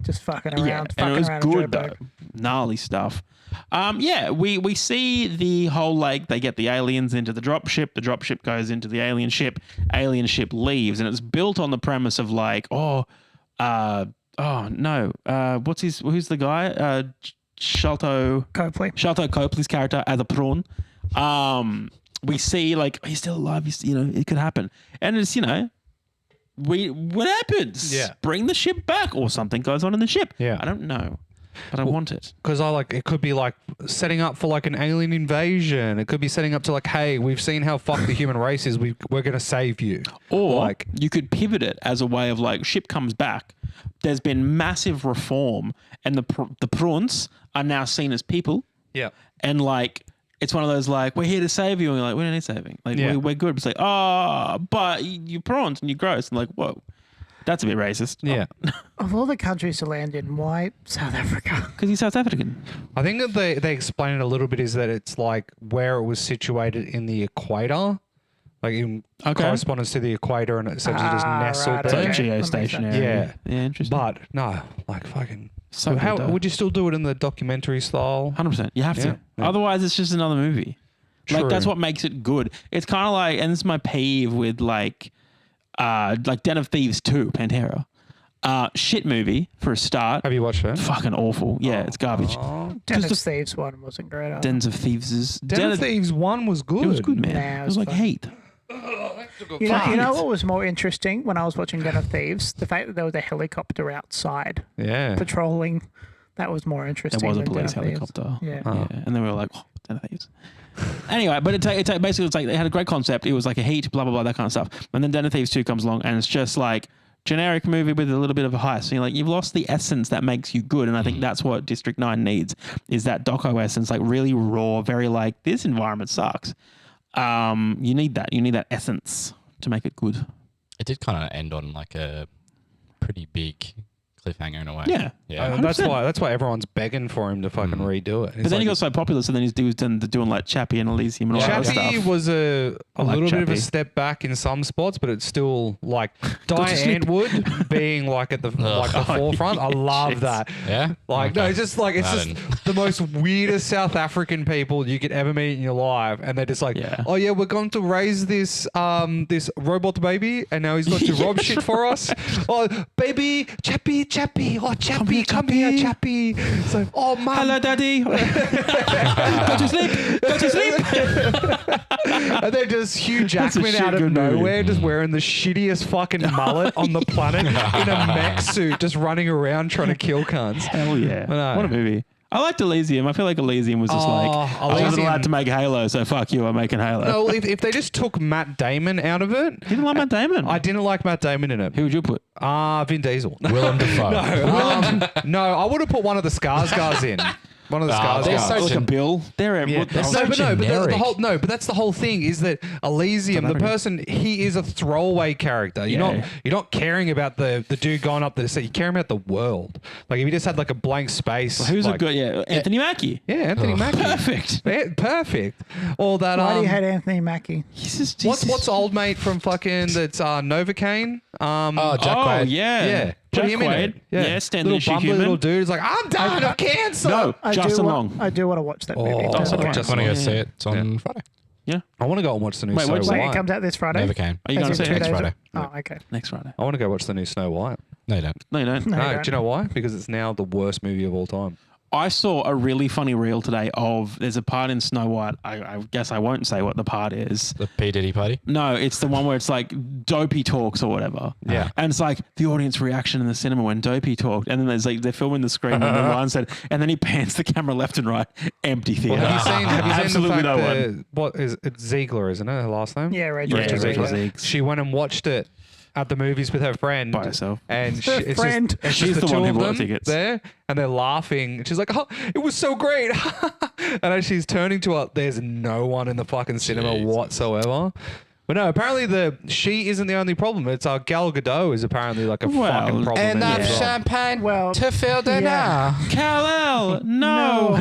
Just fucking around. yeah, and fucking it was around in good Joburg. though. Gnarly stuff. Yeah, we see the whole like they get the aliens into the dropship goes into the alien ship leaves, and it's built on the premise of like, who's the guy? Sholto Copley. Copley's character as a prawn. We see like he's still alive. It could happen, and it's what happens? Yeah. Bring the ship back, or something goes on in the ship. Yeah. I don't know. but I want it. Because it could be like setting up for like an alien invasion. It could be setting up to like, hey, we've seen how fucked the human race is. We're going to save you. Or like, you could pivot it as a way of like, ship comes back. There's been massive reform, and the prawns are now seen as people. yeah. And like, it's one of those like, we're here to save you. And you're like, we don't need saving. Like, Yeah. we're good. It's like, oh, but you're prawns and you're gross. And like, whoa, that's a bit racist. Yeah. Of all the countries to land in, why South Africa? Because he's South African. I think that they explain it a little bit is that it's like where it was situated in the equator, like in correspondence to the equator, and it essentially just nestled right, there. okay. So That makes geostationary. sense. Yeah, interesting. But no, like fucking. So how good, though. would you still do it in the documentary style? 100%. You have Yeah, to. yeah. Otherwise, it's just another movie. Like, True. that's what makes it good. It's kind of like, and this is my peeve with like Den of Thieves 2, Pantera. Shit movie for a start. Have you watched it? Fucking awful. Yeah, it's garbage. Den Just of Thieves one wasn't great. Either. Dens of Thieves is... Den of Thieves 1 was good. It was good, man. Nah, it was like fun. hate. You know what was more interesting when I was watching Den of Thieves? The fact that there was a helicopter outside Yeah. patrolling. That was more interesting. There was a than Den police of Thieves. helicopter. Yeah. Yeah. And then we were like, oh, Den of Thieves. Anyway, but basically it's like they had a great concept. It was like a heat, blah, blah, blah, that kind of stuff. And then Den of Thieves 2 comes along and it's just like generic movie with a little bit of a heist. So you're like, you've lost the essence that makes you good. And I think that's what District 9 needs is that doco essence, like really raw, very like, this environment sucks. You need that. You need that essence to make it good. It did kind of end on like a pretty big cliffhanger in a way. Yeah. Yeah. That's 100%. why everyone's begging for him to fucking redo it. But then he got so popular, so then he was doing like Chappie and Elysium and all that other Chappie stuff. was a I like little bit of a Chappie. step back in some spots, but it's still like to Diane sleep. Wood being like at the forefront. I love shit. that. Yeah? Like no, Okay. it's just like it's I just didn't. the most weirdest South African people you could ever meet in your life, and they're just like, Yeah. oh yeah, we're going to raise this this robot baby, and now he's going to rob shit for us. Oh baby, Chappie, oh Chappie, come here, Chappie. It's like, oh man, Hello, Daddy. Go to sleep. Go to sleep. and they're just Hugh That's a Jackman shit out of good movie. nowhere, just wearing the shittiest fucking mullet on the planet in a mech suit, just running around trying to kill cunts. Hell yeah. I know. What a movie. I liked Elysium. I feel like Elysium was just Oh, like, I wasn't Elysium. allowed to make Halo, so fuck you, I'm making Halo. No, if they just took Matt Damon out of it, You didn't like Matt Damon? I didn't like Matt Damon in it. Who would you put? Vin Diesel. Willem Dafoe. No, I would have put one of the Skarsgårds in. One of the Ah, Skarsgårds. they're so Like a Bill? They're Yeah. They're No, so but the generic. whole but that's the whole thing is that Elysium, the person, he is a throwaway character. You're not caring about the dude going up there to say, you're caring about the world. Like if you just had like a blank space. Who's like, a good, Anthony Mackie. Yeah, Anthony Mackie. Perfect. Yeah, perfect. Or that Why do you hate Anthony Mackie? He's just, what's old mate from fucking that's Novocaine? Oh, Jack Oh, Quaid. yeah. Yeah. Jack Put him in it. Quaid. Yeah, Stand little Issue bumbly Human. little dude. He's like, I'm dying of cancer. No, I Justin do Long. I do want to watch that movie. Oh, Just okay. okay. Just- Want to go Yeah. see it? It's on Friday. Yeah, I want to go and watch the new Wait, Snow what's White. that? Wait, it comes out this Friday. Never came. Are you going to As in see it? Next 2 days? Friday. Oh, okay. Next Friday. I want to go watch the new Snow White. No, you don't. No, you don't. No, No, you do don't. you know why? Because it's now the worst movie of all time. I saw a really funny reel today of there's a part in Snow White. I guess I won't say what the part is. The P. Diddy party? No, it's the one where it's like Dopey talks or whatever. Yeah. And it's like the audience reaction in the cinema when Dopey talked. And then there's like they're filming the screen and the line said, and then he pans the camera left and right, empty theater. Well, have you seen Absolutely the fact no that, one. what is it, Ziegler, isn't it, her last name? Yeah, Rachel Yeah, Zegler. Rachel Yeah. Zegler. She went and watched it at the movies with her friend. By herself. And Her it's friend. Just, it's She's just the the one two who of bought them tickets. there, and they're laughing. And she's like, oh, it was so great. And as she's turning to her, there's no one in the fucking cinema Jeez. whatsoever. But no, apparently she isn't the only problem. It's Gal Gadot is apparently like a Well, fucking problem. in it as well. champagne Well, to fill dinner. yeah. Kal-El, no.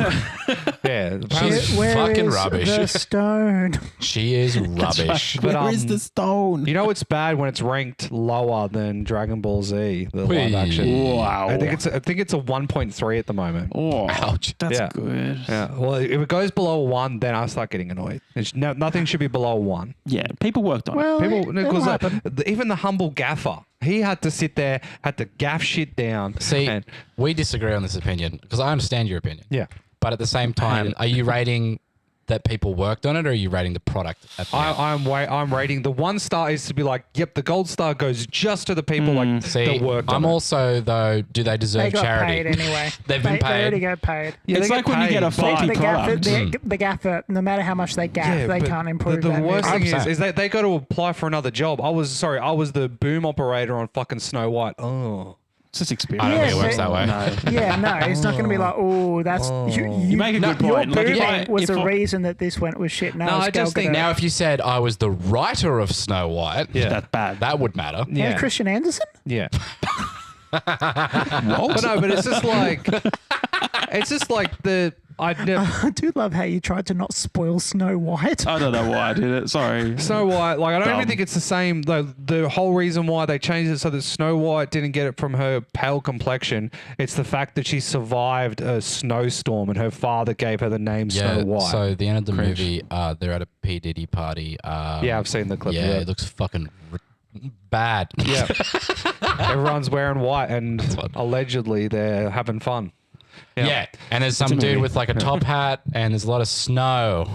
Yeah, apparently She's Where fucking is rubbish. The stone. She is rubbish. But, Where is the stone? you know it's bad when it's ranked lower than Dragon Ball Z, the Whee. live action. Wow. I think it's a 1.3 at the moment. Oh, Ouch. that's Yeah. good. Yeah. Well, if it goes below 1, then I start getting annoyed. Nothing should be below 1. Yeah, people worked on it. Well, People, it'll because happen. even the humble gaffer, he had to sit there, had to gaff shit down. See, and, we disagree on this opinion because I understand your opinion. yeah. But at the same time, are you rating that people worked on it, or are you rating the product at the end? I'm rating the 1 star is to be like, yep, the gold star goes just to the people that worked on I'm it. also though, do they deserve They got charity? paid anyway. They've been They already paid. got paid. Yeah, It's they like get when you get a paid, but- faulty The product. gaffer, no matter how much they gaff, they can't improve The that worst movie. thing 100%. is that they got to apply for another job. I was the boom operator on fucking Snow White. Oh. It's just experience. I don't think it Yeah, works that way. No. Yeah, no, it's not going to be like, oh, that's You make a good Your point. Like, booming if I- was if the I- reason that this was shit. No, No, it's I just Gal think Gadot. Now, if you said I was the writer of Snow White, Yeah. That's bad. that would matter. Yeah. Christian Anderson. Yeah. What? But no, but it's just like I do love how you tried to not spoil Snow White. I don't know why I did it. Sorry. Snow White, like I don't Dumb. even think it's the same. The whole reason why they changed it so that Snow White didn't get it from her pale complexion, it's the fact that she survived a snowstorm and her father gave her the name Snow White. So the end of the Cringe. movie, they're at a P Diddy party. Yeah, I've seen the clip. Yeah, it looks fucking bad. Yeah. Everyone's wearing white and fun. allegedly they're having fun. Yeah. And there's some a dude movie. with like a top hat, and there's a lot of snow.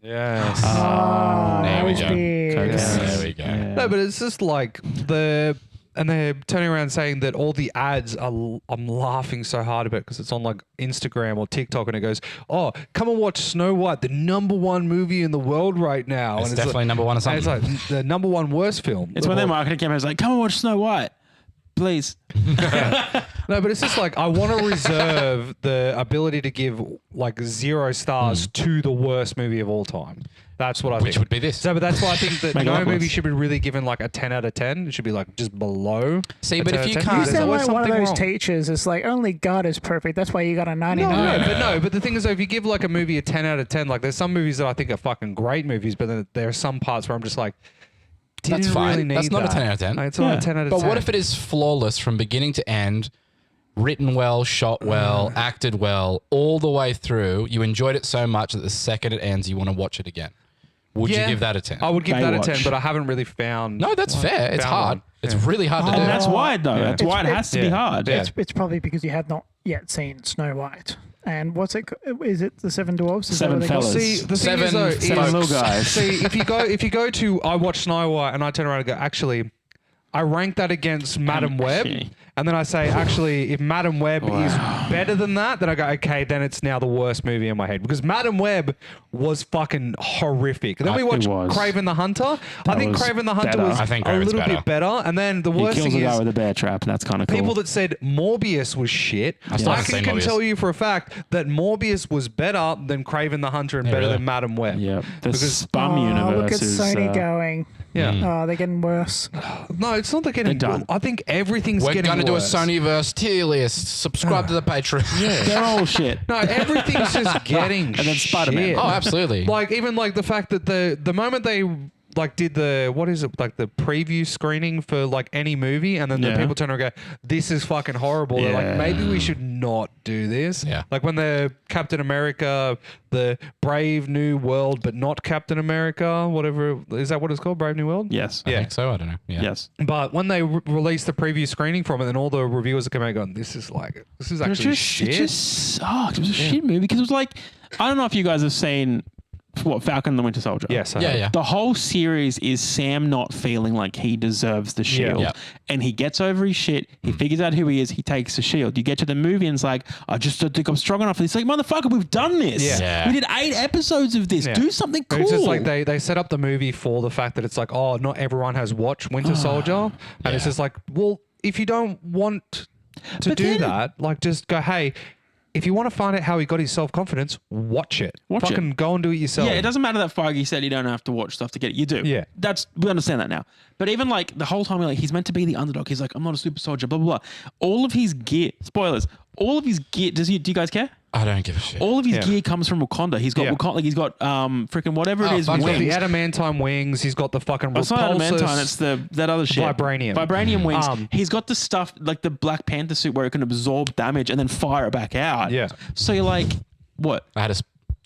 Yes. There we Those go. beers. There we go. No, but it's just like and they're turning around saying that all the ads are, I'm laughing so hard about it because it's on like Instagram or TikTok and it goes, oh, come and watch Snow White, the #1 movie in the world right now. It's and definitely number one or and something. it's like the #1 worst film. It's when their marketing campaign is like, come and watch Snow White. Please. No, but it's just like I want to reserve the ability to give like 0 stars to the worst movie of all time. That's what I think. Which would be this. So, but that's why I think that Make no it up movie list. should be really given like a 10 out of 10. It should be like just below. See, a but 10 if out you of 10. can't- You There's sound always like one of something those wrong. teachers. It's like only God is perfect. That's why you got a 99. No, but the thing is, though, if you give like a movie a 10 out of 10, like there's some movies that I think are fucking great movies, but then there are some parts where I'm just like, didn't That's fine. really need That's not a that. 10 out of 10. No, it's not Yeah. a 10 out of But 10. what if it is flawless from beginning to end, written well, shot well, acted well, all the way through? You enjoyed it so much that the second it ends, you want to watch it again. Would you Yeah. give that a 10? I would give that a 10, Baywatch. but I haven't really found. No, that's fair. It's found hard. one. It's Yeah. really hard to do. And that's why, though. Yeah. That's why it has to be Yeah. hard. Yeah. It's probably because you have not yet seen Snow White. And what's it? Is it the Seven Dwarfs? Is that Seven what they call it? Fellas. See, the thing Seven is, though, folks. Seven little guys. See, if you go to I watch Snow White and I turn around and go, actually, I rank that against Madam Web, actually. and then I say, actually, if Madam Web is better than that, then I go, okay, then it's now the worst movie in my head because Madam Web was fucking horrific. And then we It watched was. Craven the Hunter. I think was Craven the Hunter better. was I think a Craven's little better. bit better, and then the He worst kills thing a guy is. with a bear trap, and that's kind of cool. People that said Morbius was shit, still I haven't seen can Morbius. tell you for a fact that Morbius was better than Craven the Hunter and Yeah, better really? than Madam Web. yeah, the Because- Spum Oh, universe look at is. Sony going. Yeah. Oh, they're getting worse. No, it's not that getting They're done. I think everything's We're getting going to do a worse. Sonyverse tier list. Subscribe to the Patreon. They're all shit. No, everything's just getting then Spider-Man. shit. Oh, absolutely. Like even like the fact that the moment they like did the what is it like the preview screening for like any movie and then the Yeah. people turn around and go, this is fucking horrible. They're like, Yeah. maybe we should not do this. Yeah. Like when the Captain America, the Brave New World, but not Captain America, whatever is that what it's called? Brave New World? Yes. I think so. I don't know. Yeah. Yes. But when they released the preview screening from it, then all the reviewers are coming out going, this is actually shit. It just sucked. It was a shit movie because it was like, I don't know if you guys have seen Falcon and the Winter Soldier. Yes. I Yeah, have. yeah. The whole series is Sam not feeling like he deserves the shield. Yeah. And he gets over his shit. He figures out who he is. He takes the shield. You get to the movie and it's like, I just don't think I'm strong enough. And it's like, motherfucker, we've done this. Yeah. Yeah. We did 8 episodes of this. Yeah. Do something cool. It's just like they set up the movie for the fact that it's like, oh, not everyone has watched Winter Soldier. And it's Yeah. just like, well, if you don't want to But do then- that, like just go, hey, if you want to find out how he got his self-confidence, watch it. Watch it. Fucking go and do it yourself. Yeah, it doesn't matter that Feige said you don't have to watch stuff to get it. You do. Yeah. We understand that now. But even like the whole time, like he's meant to be the underdog. He's like, I'm not a super soldier, blah, blah, blah. All of his gear, spoilers, all of his gear, do you guys care? I don't give a shit. All of his Yeah. gear comes from Wakanda. He's got Yeah. Wakanda, like he's got freaking whatever it Oh, is, fuck, He's got wings. the adamantine wings. He's got the fucking It's not repulsors. adamantine, it's that other shit. Vibranium. Vibranium wings. Um, He's got the stuff like the Black Panther suit where it can absorb damage and then fire it back out. Yeah. So you're like, what? I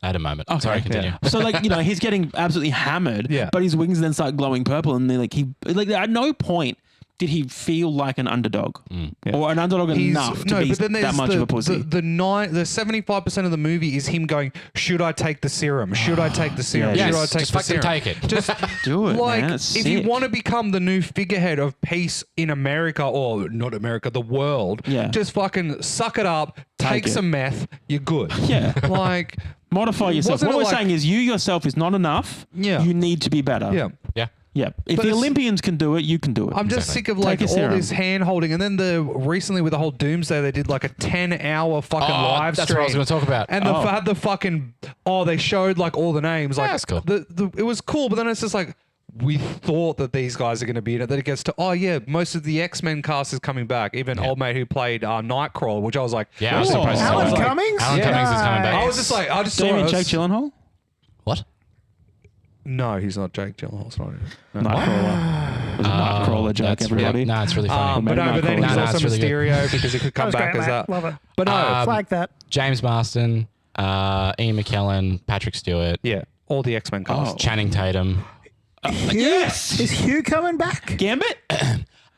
had a moment. Okay. Sorry, continue. So like, he's getting absolutely hammered, Yeah. but his wings then start glowing purple and they're like at no point did he feel like an underdog, Yeah. or an underdog He's- enough to be that much of a pussy? The 75% of the movie is him going, should I take the serum? Should I take the serum? Yes, Should I take just the fucking serum? take it. Just Do it, like man. It's if you sick. want to become the new figurehead of peace in America, or not America, the world, Yeah. just fucking suck it up, take it. some meth, you're good. Yeah. Like, Modify yourself. Wasn't What it we're like- saying is you yourself is not enough. Yeah. You need to be better. yeah. Yeah. Yeah. If But the it's- Olympians can do it, you can do it. I'm just Exactly. sick of Take like your all serum. this hand holding, and then recently with the whole Doomsday, they did like a 10-hour fucking live stream. That's what I was going to talk about. And had the fucking they showed like all the names. Like that's cool. It was cool, but then it's just like we thought that these guys are going to be in it. Then it gets to most of the X-Men cast is coming back. Even old mate who played Nightcrawler, which I was like, Yeah, I was Oh. surprised. to see Alan that. Cummings? Alan Cummings is coming back. I was just like, I just saw Damien it. Jake Gyllenhaal? What? No, he's not Jake Gyllenhaal. It's not him. No. Nightcrawler. It was a Nightcrawler joke, That's everybody. Really, no, it's really funny. But Maybe then he's Nightcrawler. also it's really good. Mysterio because he could That come was back great, as mate. that. Love it. But no, Flag that. James Marsden, Ian McKellen, Patrick Stewart, yeah, all the X-Men cast. Channing Tatum. Yes! Is Hugh coming back? Gambit?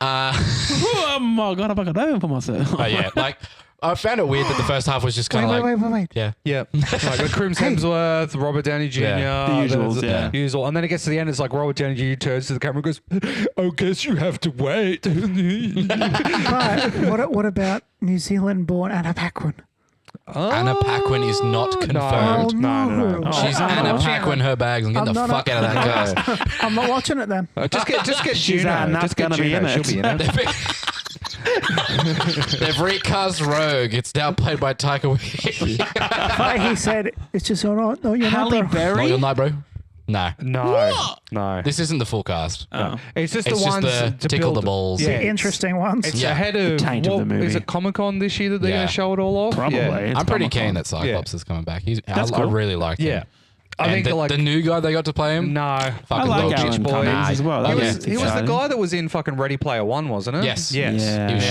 Oh my God, I'm going for myself. But yeah, like I found it weird that the first half was just kind of Wait. yeah. Yeah, like Crims Hemsworth, Robert Downey Jr. Yeah. The usuals, the yeah. usual. And then it gets to the end, it's like Robert Downey Jr. turns to the camera and goes, "I guess you have to wait." But what about New Zealand-born Anna Paquin? Anna Paquin is not confirmed. No. She's Anna Paquin her bags and get I'm the not fuck out of that cast. I'm not watching it then. Just get She's Juno. not Just get gonna be Juno. in it. She'll be in it. They've recast Rogue. It's now played by Taika Waititi. But he said it's just all right. No, you're Halle not. Bro. Not your Berry? night, bro. No. No. This isn't the full cast. Oh. It's just It's the just ones the to tickle build the balls. Yeah, The interesting ones. It's Yeah. ahead of taint of the movie. Is it Comic-Con this year that they're Yeah. going to show it all off? Probably. Yeah. It's I'm pretty Comic-Con. keen that Cyclops is coming back. That's I cool. really liked him. Yeah. I And think the, like the new guy they got to play him. no. I Fucking like dog shit. Alan boy. Cummings as well. He That was, was he was the exciting. guy that was in fucking Ready Player One, wasn't it? Yes. Yes. Yeah. He was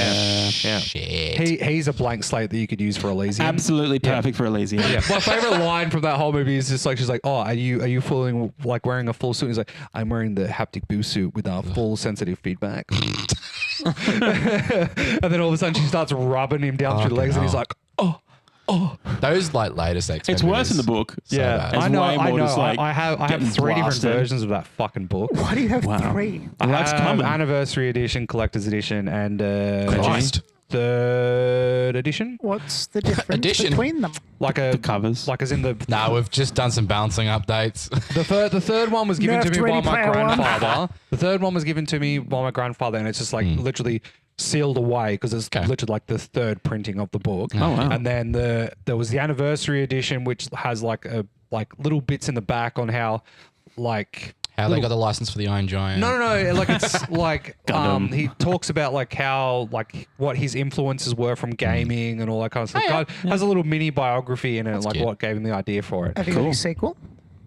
Yeah. shit. He's a blank slate that you could use for Elysium. Absolutely perfect for Elysium. Yeah. My favorite line from that whole movie is just like she's like, "Oh, are you fooling like wearing a full suit?" He's like, "I'm wearing the haptic boost suit with full sensitive feedback." And then all of a sudden she starts rubbing him down through the legs, and he's like, "Oh." Those like latest X-Men It's worse in the movies. book. So Yeah, bad. It's I know. way I more know. just, like, I have getting 3 different blasted. versions of that fucking book. Why do you have Wow. 3? I That's have common. Anniversary edition, collector's edition, and Christ. third edition. What's the difference Addition. between them? Like a The covers. like as in the Nah, we've just done some balancing updates. the third one was given to Nerfed me by Ready my Player One. grandfather. The third one was given to me by my grandfather, and it's just like literally sealed away because it's Okay. literally like the third printing of the book. Oh, wow. And then there was the anniversary edition, which has like little bits in the back on how like. How they got the license for the Iron Giant. No. Like it's like Gundam. he talks about like how like what his influences were from gaming and all that kind of stuff. God, has a little mini biography in it, like cute. what gave him the idea for it. Have you got any sequel?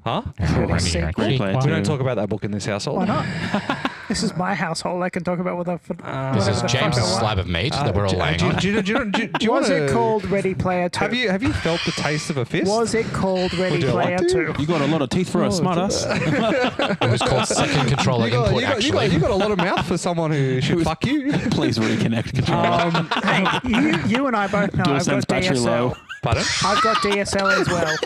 Huh? Have you got any sequel? Ready Player We Two. don't talk about that book in this household. Why not? This is my household. I can talk about what This whatever is the fuck James' I want. slab of meat that we're all laying on. Do you Was wanna- it called Ready Player 2? Have you felt the taste of a fist? Was it called Ready you like Player to? 2? You got a lot of teeth for a smart ass. It was called second controller input, actually. you got a lot of mouth for someone who should fuck you. Please reconnect controller. Hey, you and I both know I've DualSense got battery DSL. low. Pardon? I've got DSL as well.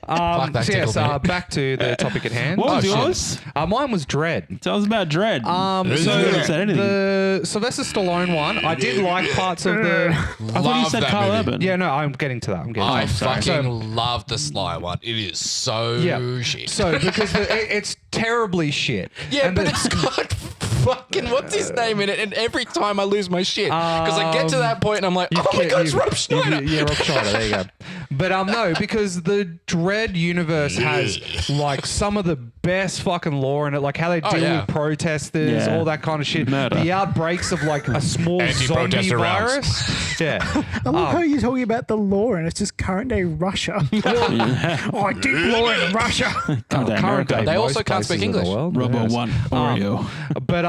Fuck, that So yes, tickled me. back to the topic at hand. What was shit. yours? Mine was Dread. Tell us about Dread. So haven't said anything. the Sylvester Stallone one, I did like parts of the. I thought you said that Carl movie. Urban. Yeah, no, I'm getting to that. I'm getting. I to that. fucking love the Sly one. It is so Yeah. shit. So because it's terribly shit. yeah, And but the- it's got fucking what's his name in it, and every time I lose my shit because I get to that point and I'm like, oh my god, it's Rob Schneider. Yeah, Rob Schneider. There you go. But no, because the Dread universe has like some of the best fucking lore in it, like how they deal yeah. with protesters, Yeah. all that kind of shit. Murder. The outbreaks of like a small zombie Anti-protester rounds. virus. Yeah. I love how you're talking about the law and it's just current day Russia. Oh, deep law in Russia. Current day America. They most also can't speak places of the English. world, Robo yes. 1 Oreo. But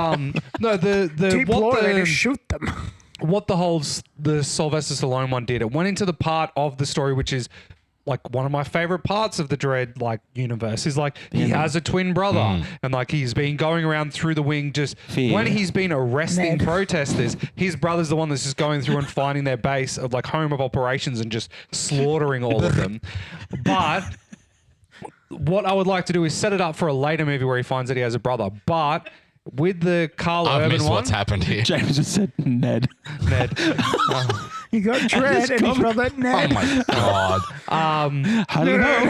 no, the Deep law, what they the just shoot them. what the whole the Sylvester Stallone one did, it went into the part of the story which is like one of my favorite parts of the Dredd like universe is like he has a twin brother and like he's been going around through the wing just when he's been arresting Ned. protesters, his brother's the one that's just going through and finding their base of like home of operations and just slaughtering all of them. But what I would like to do is set it up for a later movie where he finds that he has a brother. But with the Carl I've Urban missed one, what's happened here. James just said Ned. Ned. You got Dredd and his brother Oh Ned. my god. How do you know?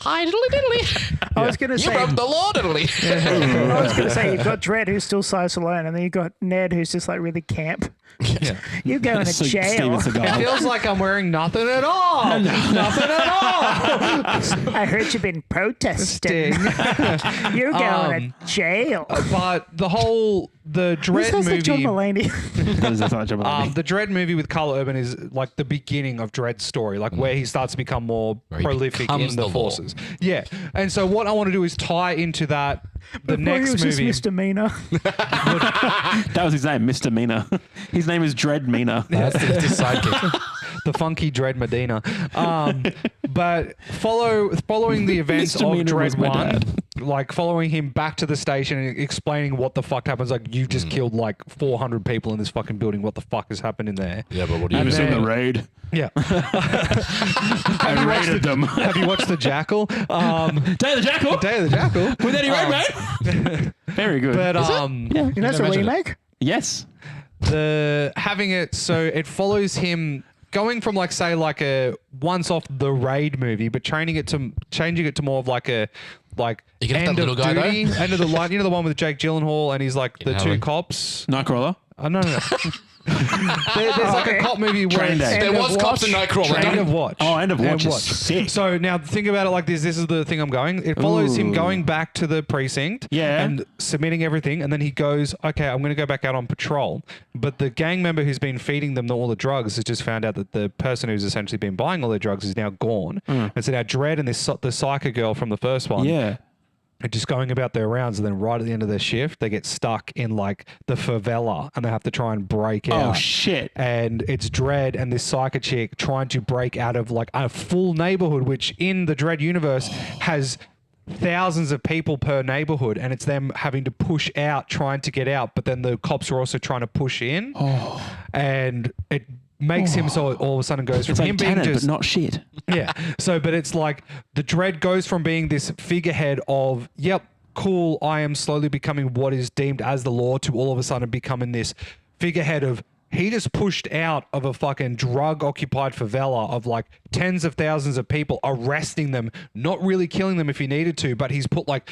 Hi diddly diddly. I was going to You say, broke the law diddly. I was going to say you've got Dredd who's still size alone, and then you've got Ned who's just like really camp. You're going to Steven jail. It Seagal. feels like I'm wearing nothing at all. Nothing at all. I heard you've been protesting. You're going to jail. But the This Dredd sounds like John movie, Mulaney. the Dredd movie with Carl Urban is like the beginning of Dredd's story, like where he starts to become more Where he prolific becomes in the the law. forces. Yeah, and so what I want to do is tie into that the Before he next was movie. just misdemeanor. That was his name, Mr. Mina. His name is Dread Mina. That's his sidekick. The funky Dredd Medina. But following the events of Misdemeanor was Dredd my 1, dad. like following him back to the station and explaining what the fuck happens, like you've just killed like 400 people in this fucking building. What the fuck has happened in there? Yeah, but what do He you was in then- the raid. Yeah. I raided them. Have you watched The Jackal? Day of the Jackal. Day of the Jackal. With Eddie Redmayne. Very good. But yeah. You know, it's a mention it. remake. Yes. having it so it follows him going from like say like a once off the raid movie, but changing it to more of like a like You can have end that of little guy, duty, end of the line. You know the one with Jake Gyllenhaal and he's like the two Howley. cops. Nightcrawler. Oh, no. There's like a cop movie where Train it's Day. There End was of cops in Watch. Nightcrawler. End of Watch. Oh, End of Watch is Watch. sick. So now think about it like this. This is the thing I'm going. It follows him Ooh. going back to the precinct Yeah. and submitting everything. And then he goes, okay, I'm going to go back out on patrol. But the gang member who's been feeding them all the drugs has just found out that the person who's essentially been buying all the drugs is now gone. And so now Dredd and the psycho girl from the first one Yeah. are just going about their rounds. And then right at the end of their shift, they get stuck in like the favela and they have to try and break out. Oh shit. And it's Dredd and this psycho chick trying to break out of like a full neighborhood, which in the Dredd universe has thousands of people per neighborhood, and it's them having to push out, trying to get out, but then the cops are also trying to push in. And it makes him so it all of a sudden goes from It's him like being Tenet, just but not shit. yeah. So, but it's like the Dredd goes from being this figurehead of, yep, cool, I am slowly becoming what is deemed as the law, to all of a sudden becoming this figurehead of, he just pushed out of a fucking drug occupied favela of like tens of thousands of people, arresting them, not really killing them if he needed to, but he's put like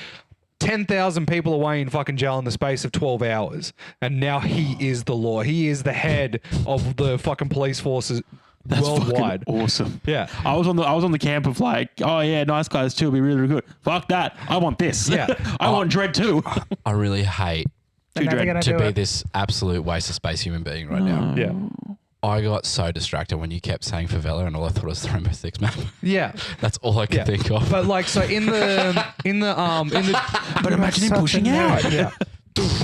10,000 people away in fucking jail in the space of 12 hours. And now he is the law. He is the head of the fucking police forces worldwide. Fucking awesome. Yeah. I was on the camp of like, oh yeah, nice guys too, be really, really good. Fuck that. I want this. Yeah. I want Dread too. I really hate They're never Dread gonna to do be it. this absolute waste of space human being right now. Yeah. I got so distracted when you kept saying favela and all I thought was the Rainbow Six map. Yeah. That's all I could Yeah. think of. But like, so in the But imagine him such a pushing nerd. out. yeah.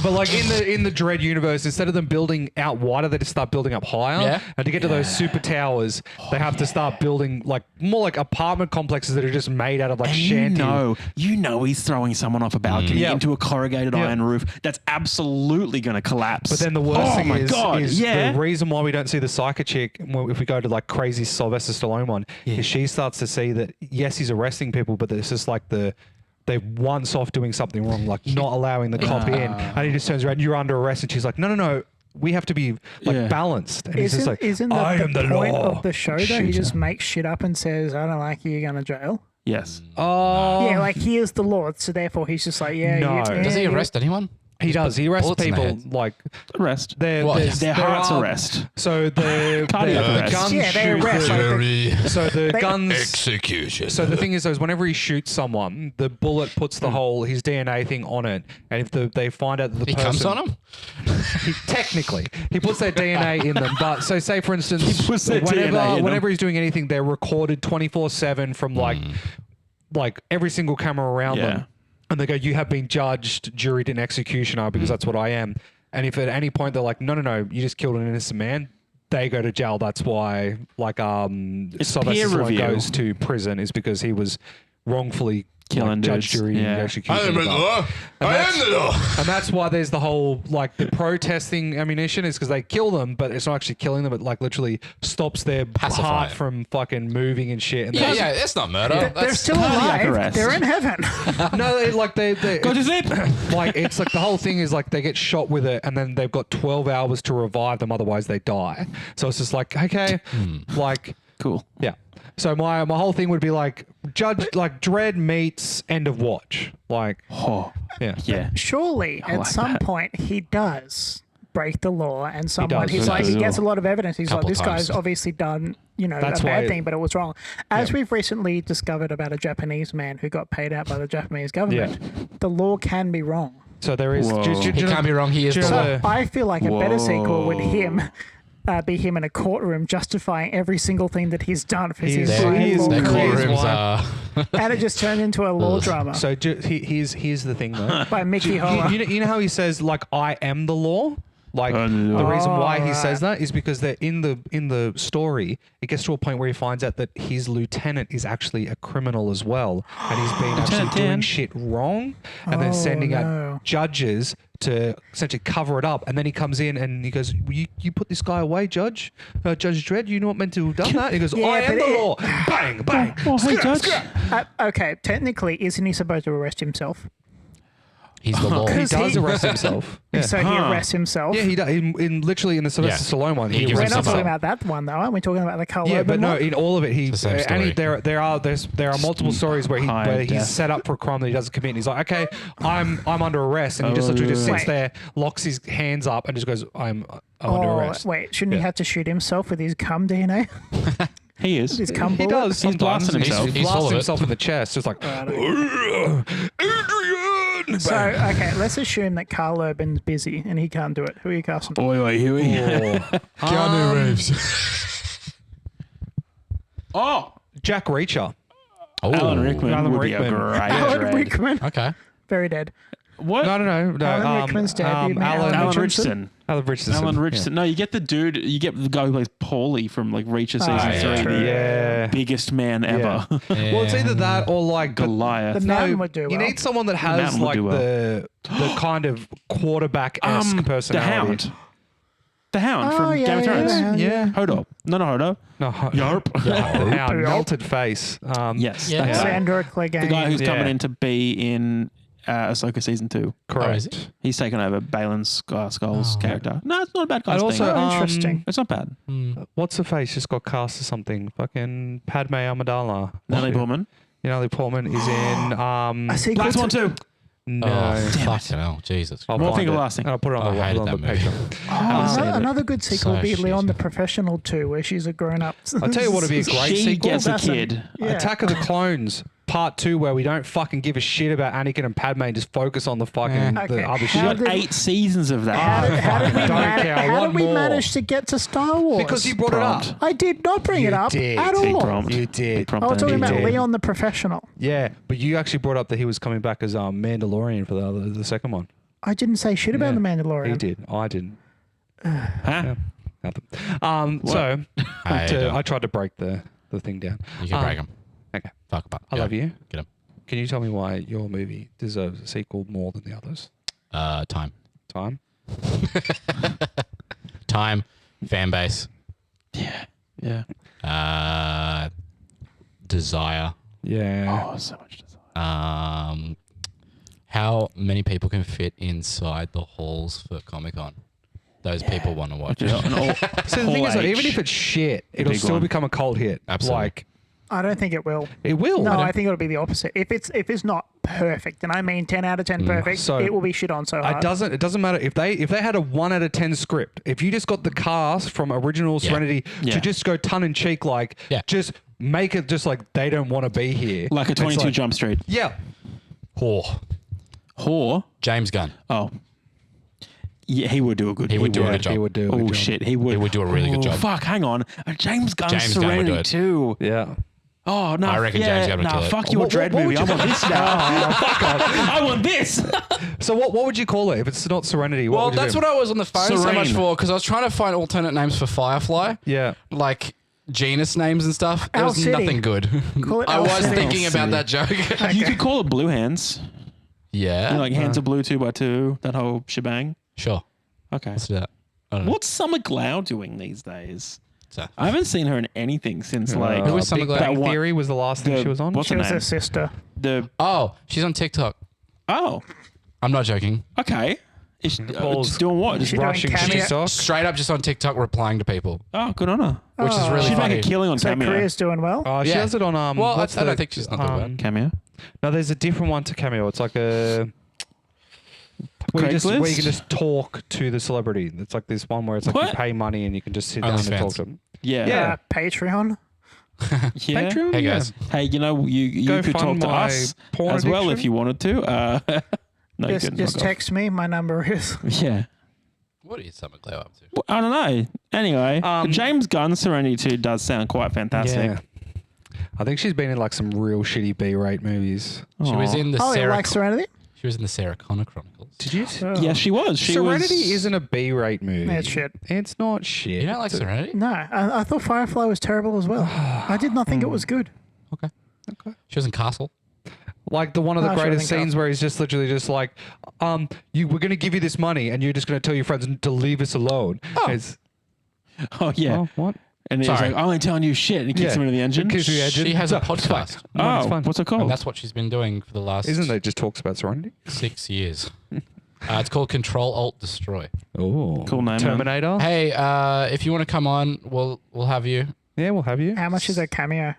But like in the Dredd universe, instead of them building out wider, they just start building up higher. Yeah. And to get to those super towers, they have to start building like more like apartment complexes that are just made out of like And shanty. you know he's throwing someone off a balcony Yeah. into a corrugated Yeah. iron roof. That's absolutely going to collapse. But then the worst thing my is, God, is yeah. the reason why we don't see the psycho chick, well, if we go to like crazy Sylvester Stallone one, is she starts to see that, yes, he's arresting people, but it's just like they once off doing something wrong, like not allowing the cop in. And he just turns around, you're under arrest. And she's like, no, we have to be like Yeah. balanced. And he's just like, Isn't I am the the point law. of the show though? He just makes shit up and says, "I don't like you, you're going to jail." Yes. Oh, Yeah, like he is the Lord, so therefore he's just like, yeah. No. yeah, Does he yeah. arrest anyone? he does. He arrests bullets in their people heads. like Arrest. Well, there's- Their there hearts are- arrest. So the Cardiac the arrest. guns Yeah, they shoot arrest, like, Jury so the guns. execution. So the thing is, though, is whenever he shoots someone, the bullet puts the whole his DNA thing on it, and if they find out that the he person comes on him? technically he puts their DNA in them. But so say for instance, He puts their DNA in whenever them. he's doing anything, they're recorded 24/7 from like every single camera around Yeah. them, and they go, "You have been judged, juried, and executioner because that's what I am." And if at any point they're like, no, you just killed an innocent man, they go to jail. That's why, like, Sylvester peer Stallone review. goes to prison is because he was wrongfully Killing judge, dudes. jury, Yeah. execution. And that's why there's the whole like the protesting ammunition is because they kill them, but it's not actually killing them. It like literally stops their Pacify heart it. from fucking moving and shit. And Yeah, it's not murder. They're That's still cardiac alive. arrest. They're in heaven. no, they Go to sleep. like it's like the whole thing is like they get shot with it, and then they've got 12 hours to revive them, otherwise they die. So it's just like okay, like Cool. yeah. So my whole thing would be like Dredd meets End of Watch, like Oh, yeah. yeah. Surely, at like some that. point, he does break the law, and someone does. he's He like, does. he gets a lot of evidence. He's like, Couple this guy's times. obviously done, That's a bad why- thing, but it was wrong. As we've recently discovered about a Japanese man who got paid out by the Japanese government, the law can be wrong. So there is. Whoa. he can't be wrong. He is the So- law. I feel like a better sequel would Whoa. be him in a courtroom justifying every single thing that he's done for his There entire he is. law Their There he career. is. courtrooms are. And it just turned into a law drama So here's the thing though. by Mickey Holler. You know how he says like I am the law? Like the reason why he says that is because they're in the story. It gets to a point where he finds out that his lieutenant is actually a criminal as well, and he's been actually Lieutenant doing Dan. shit wrong, and then sending no. out judges to essentially cover it up. And then he comes in and he goes, "You put this guy away, Judge Dredd. You're not meant to have done that." He goes, Yeah, "I am but the law." Bang, bang. Oh, hey, Scrap, Judge. scrap. Okay, technically, isn't he supposed to arrest himself? He's the law. He 'Cause does he- arrest himself. Yeah. So he arrests himself. Yeah, he does. In literally in the Sylvester Stallone one, He he gives We're arrests not himself talking up. about that one though. Aren't we talking about the Carl Yeah, Urban but no, one? in all of it, he It's the same and he, story. there are multiple stories where High he's death. set up for a crime that he doesn't commit. And he's like, okay, I'm under arrest, and he just literally just sits Wait. there, locks his hands up, and just goes, I'm under arrest. Wait, shouldn't he Yeah. have to shoot himself with his cum DNA? He is. His cum He bullet? does sometimes. blasting himself. He He's full blasts of it. himself in the chest, just like Adrian. So, okay, let's assume that Carl Urban's busy and he can't do it. Who are you casting? Oi, oi, Huey. Keanu Reeves. Oh, Jack Reacher. Alan Rickman Alan would be a Rickman. great Alan Dredd. Rickman. Okay. Very dead. What? No. Alan Rickman's dead. You mean Alan Alan Richardson? Richardson. Alan Richardson. Alan Richardson. No, you get the dude. You get the guy who plays Paulie from like Reacher season yeah. 3. True. The Yeah. biggest man ever. Well, it's either that or like Goliath. The Mountain would do You well. need someone that has Mountain would like do well. the kind of quarterback-esque the personality. Hound. The Hound Oh, from yeah, Game of yeah, Thrones. the Hound, Yeah. Hodo. No, Hodo. No, Yarp. Hound, melted face. Yes. Yeah. That's it. Sandra Clegane. The guy who's coming Yeah. in to be in Ahsoka season 2. Correct. is he? He's taken over Balin Skull's character. No, it's not a bad And casting. also, interesting. It's not bad. what's her face just got cast as something? Fucking Padme Amidala. Natalie Portman. Natalie Portman is in. A sequel Last to- one too. No. Oh, fucking hell. Jesus. I'll More find thing of it. lasting. I'll put it on I the, hated on the that movie. Patreon. Another good sequel would be So Leon shitty. the Professional 2, where she's a grown-up. I'll tell you what would be a great She sequel. gets a That's kid. Yeah. Attack of the Clones Part 2, where we don't fucking give a shit about Anakin and Padme and just focus on the fucking Okay, the other how shit. did- 8 seasons of that. How did we, Don't care. I how want did we more. manage to get to Star Wars? Because you brought Prompt. it up. I did not bring it up did. at Big all. prompt. You did. Big prompt I was talking energy. about did. Leon the Professional. Yeah, but you actually brought up that he was coming back as Mandalorian for the second one. I didn't say shit about Yeah. the Mandalorian. He did. I didn't. Huh? Nothing. So I don't. I tried to break the thing down. You can break him. Okay. Fuck about. I love you. Get him. Can you tell me why your movie deserves a sequel more than the others? Time. Time. Time. Fan base. Yeah. Desire. Yeah. Oh, so much desire. How many people can fit inside the halls for Comic Con? Those people want to watch it. So the thing is, like, even if it's shit, it'll big still one. become a cult hit. Absolutely. Like I don't think it will. it will. No, I think it'll be the opposite. If it's not perfect, and I mean 10 out of 10 perfect, So, it will be shit on so hard. It doesn't matter if they had a 1 out of 10 script. If you just got the cast from original Serenity Yeah. to just go tongue in cheek, like just make it just like they don't want to be here, Like a It's 22 like- Jump Street. Yeah, Whore. Whore. James Gunn. Oh. Yeah, he would do a good He would do a good job. he would do. A Oh, good job. shit. He would. He would do a really good Oh, job. Fuck, hang on. James Gunn James Gunn would do Serenity it. too. Yeah. Oh no! I reckon James got to kill it. Fuck your dread what movie. would I want this now. Fuck off! I want this. So what would you call it if it's not Serenity? Well, would you that's do? what I was on the phone so Serene. much for, because I was trying to find alternate names for Firefly. Yeah. Like genus names and stuff. There Owl was City. nothing good. Call it I Owl was City. thinking about that joke. You could call it Blue Hands. Yeah. You know, like Hands of Blue 2x2. That whole shebang. Sure. Okay. Let's do that. I don't know. What's Summer Glau doing these days? So- I haven't seen her in anything since like Who was Summer Big Glau? Bang That one- Theory was the last thing the- she was on. what's She her was name? her sister. The Oh, she's on TikTok. oh I'm not joking. okay. Is she, Paul's just doing what? Just She doing brushing cameo- shit off. Straight up just on TikTok replying to people, oh, good on her. which is really She'd funny. make a killing on So Cameo. Korea's doing well. She Yeah. has it on Well, what's I don't the- think she's not doing well. Cameo. No, there's a different one to Cameo. It's like a where you Craigslist? can just talk to the celebrity. It's like this one where it's like you What? pay money and you can just sit down and OnlyFans. talk to them. Yeah. Yeah. Patreon. Yeah. Patreon? Hey, Yeah. guys. Hey, you know, you Go could talk fund to my us porn as well addiction. if you wanted to. No, you Just couldn't. Fuck off. text me. My number is. Yeah. What is Summer Glau up to? Well, I don't know. Anyway, James Gunn's Serenity 2 does sound quite fantastic. Yeah. I think she's been in like some real shitty B-rate movies. She was Aw. in the Oh, you Sarah. like Serenity? She was in the Sarah Connor Chronicles. Did you? Oh. Yeah, she was. She Serenity was, isn't a B-rate movie. It's shit. It's not shit. You don't like Serenity? No, I thought Firefly was terrible as well. I did not think it was good. Okay. Okay. She was in Castle. Like one of the No, sure, greatest I think scenes where he's just literally just like, we're going to give you this money and you're just going to tell your friends to leave us alone. It's, Oh, yeah. oh, what? And he's Sorry. like, I'm only telling you shit. And he kicks Yeah. him into the engine. Kicks him into the engine. She has a It's fine. podcast. No, it's Oh, fine. what's it called? And that's what she's been doing for the last Isn't it just talks about Serenity? 6 years. It's called Control Alt Destroy. Oh, Cool name, man. Terminator. Hey, if you want to come on, we'll have you. Yeah, we'll have you. How much is a cameo?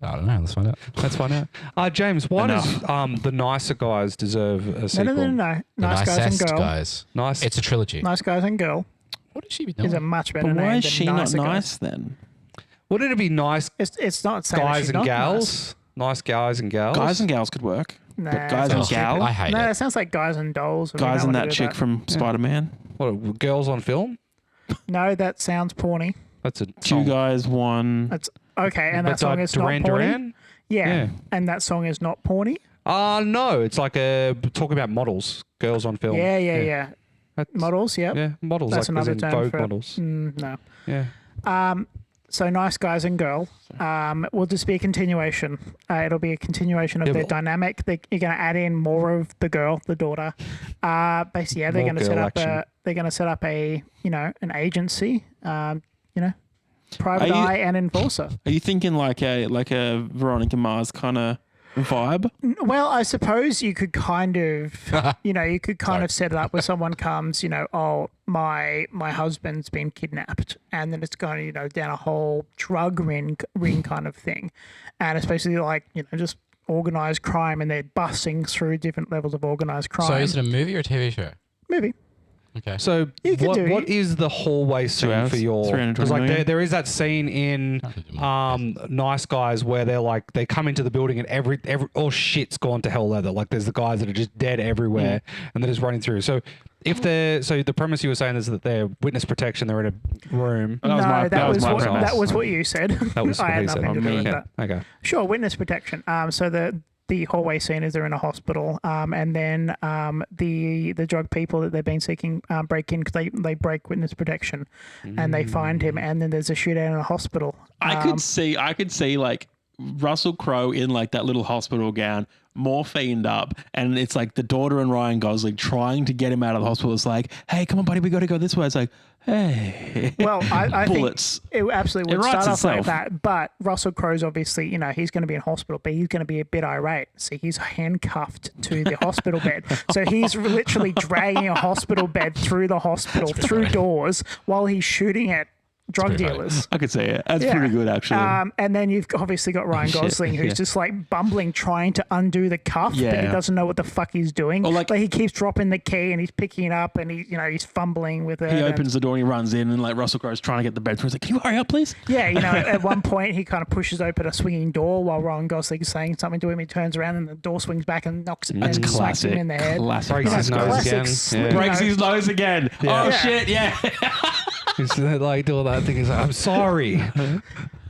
I don't know. Let's find out. Let's find out. James, why does the nicer guys deserve a No, sequel? no. The Nice Guys and nicest Girl. Nice. It's a trilogy. Nice Guys and Girl What should she be is a doing? much better But name why is than she not Nicer Guys. nice then? Wouldn't it be nice It's not saying that guys she's and not gals? Nice guys and gals. Guys and gals could work. Nah, but guys it's and not stupid. gal? I hate No, it. it sounds like Guys and Dolls. and we Guys don't and wanna that do chick from Spider-Man. What? Girls on film? No, that sounds porny. That's a Two song. guys, one. That's okay, and But that song is Duran not porny. Duran? Yeah. Yeah. And that song is not porny. No, it's like talking about models, girls on film. Yeah. That's- Models, yep. Yeah, models, That's like as another in term Vogue for it. models. No. Yeah. So Nice Guys and Girl will just be a continuation. It'll be a continuation of Yeah, their but- dynamic. You're going to add in more of the girl, the daughter. Basically, yeah, they're More going to set girl up action. an agency. Private Are you- eye and enforcer. Are you thinking like a Veronica Mars kind of vibe? Well, I suppose you could kind of, set it up where someone comes, oh, my husband's been kidnapped, and then it's going, down a whole drug ring kind of thing, and it's basically like, just organized crime, and they're busting through different levels of organized crime. So is it a movie or a TV show? Movie? Okay. So You could do what it. is the hallway scene hours, for your? 320 Because like million. there is that scene in Nice Guys where they're like they come into the building and every all shit's gone to hell leather. Like there's the guys that are just dead everywhere and they're just running through. So if the premise you were saying is that they're witness protection, they're in a room. That was my- that was my premise. that was what you said. That was I what had he said. nothing to do with Okay. that. Okay. Sure, witness protection. So the hallway scene is they're in a hospital, and then the drug people that they've been seeking break in because they break witness protection, and they find him, and then there's a shootout in a hospital. I could see like Russell Crowe in like that little hospital gown, morphined up, and it's like the daughter and Ryan Gosling trying to get him out of the hospital. It's like, hey, come on, buddy, we got to go this way. It's like, hey, Well, I bullets. think it absolutely would It writes start off like itself. that. But Russell Crowe's obviously, he's going to be in hospital, but he's going to be a bit irate. So he's handcuffed to the hospital bed. So he's literally dragging a hospital bed through the hospital, through doors, while he's shooting at drug pretty funny. dealers. I could see it. That's Yeah. pretty good, actually. And then you've obviously got Ryan shit. Gosling, who's Yeah. just like bumbling, trying to undo the cuff, but he Yeah. doesn't know what the fuck he's doing. Or like- he keeps dropping the key and he's picking it up, and he's fumbling with it. He and- opens the door and he runs in, and like Russell Crowe's trying to get the bed through. He's like, "Can you hurry up, please?" Yeah, at one point he kind of pushes open a swinging door while Ryan Gosling's saying something to him. He turns around and the door swings back and knocks him That's and smacks classic. him in the head. Classic. Breaks his nose classic again. slip. Yeah. Breaks his nose again. Yeah. Oh Yeah. shit! Yeah. He's like doing that thing. He's like, I'm sorry.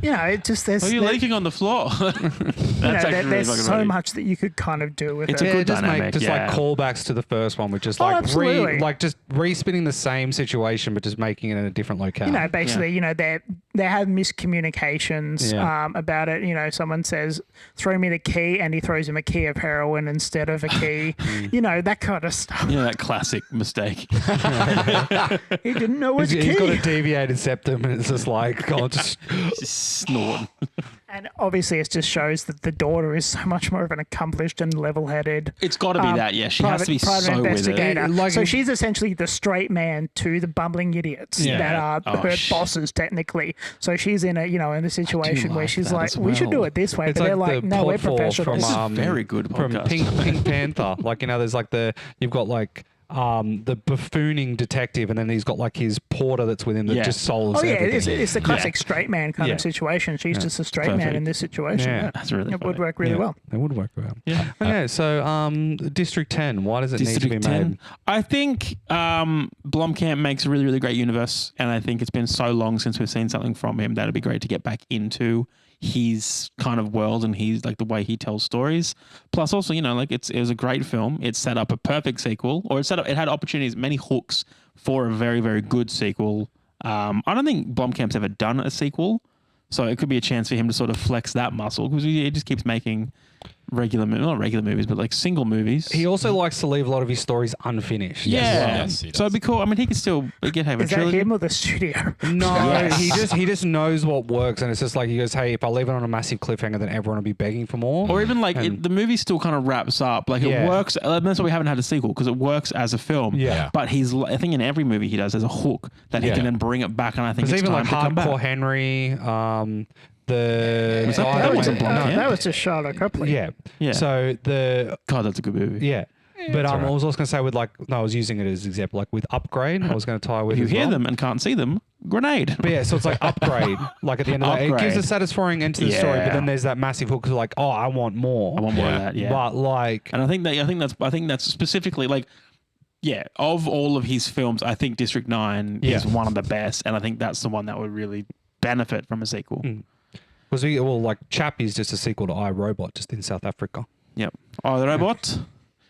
you know, it just there's Are you there- leaking on the floor? you know, there's fucking so funny. much that you could kind of do with It's it. a good just dynamic, make just yeah. like callbacks to the first one, with just Oh, like absolutely. just re-spinning the same situation, but just making it in a different locale. You know, basically, you know, they have miscommunications Yeah. about it. You know, someone says, "Throw me the key," and he throws him a key of heroin instead of a key. You know, that kind of stuff. You know, that classic mistake. He didn't know which He's got a key. deviated septum, and it's just like, God, just Just snorting. And obviously, it just shows that the daughter is so much more of an accomplished and level-headed. It's got to be that, yeah. She has to be private so with it. investigator. Like So if- she's essentially the straight man to the bumbling idiots Yeah. that are Oh, her bosses technically. So she's in a situation where like she's that like, as we should do well. it this way, it's but they're like like, the no, we're portfolio professionals. This is very good from podcast. Pink Panther. Like, you know, there's like you've got like the buffooning detective, and then he's got like his porter that's with him that Yeah. just solves Oh yeah, everything. it's the classic straight man kind Yeah. of situation. She's just a straight man Perfect. in this situation. Yeah. That's really It funny. would work really Yeah, well. It would work well. Yeah. Okay, so District 10, why does it need to be made? I think Blomkamp makes a really, really great universe, and I think it's been so long since we've seen something from him that it'd be great to get back into his kind of world and he's like the way he tells stories. Plus, also, you know, like it was a great film. It set up a perfect sequel, or it had opportunities, many hooks for a very, very good sequel. I don't think Blomkamp's ever done a sequel, so it could be a chance for him to sort of flex that muscle because he just keeps making not regular movies, but like single movies. He also likes to leave a lot of his stories unfinished. Yeah, Yes, he so it'd does. be cool. I mean, he could still have a Is that trilogy. him or the studio? No, Yes. he just knows what works, and it's just like he goes, "Hey, if I leave it on a massive cliffhanger, then everyone will be begging for more." Or even like And- the movie still kind of wraps up. Like Yeah. it works. That's why we haven't had a sequel because it works as a film. Yeah. But I think in every movie he does, there's a hook that he Yeah. can then bring it back. And I think There's it's even time like to come Hardcore back. Henry, the Was that- guy that that wasn't went- Blomkamp. No, that was just Charlotte Copley. Yeah, Yeah. So God, that's a good movie. yeah. But all I right. was also going to say with like, no, I was using it as an example, like with Upgrade, I was going to tie with If you as hear well. them and can't see them, grenade. But yeah, so it's like Upgrade, like at the end of the day. It gives Upgrade. a satisfying end to the story, but Yeah. then there's that massive hook of like, oh, I want more. I want more of that. Yeah. But like, And I think that's specifically like, yeah, of all of his films, I think District 9 is Yeah. one of the best, and I think that's the one that would really benefit from a sequel. like Chappie's just a sequel to I, Robot, just in South Africa. Yep. Oh, the robots.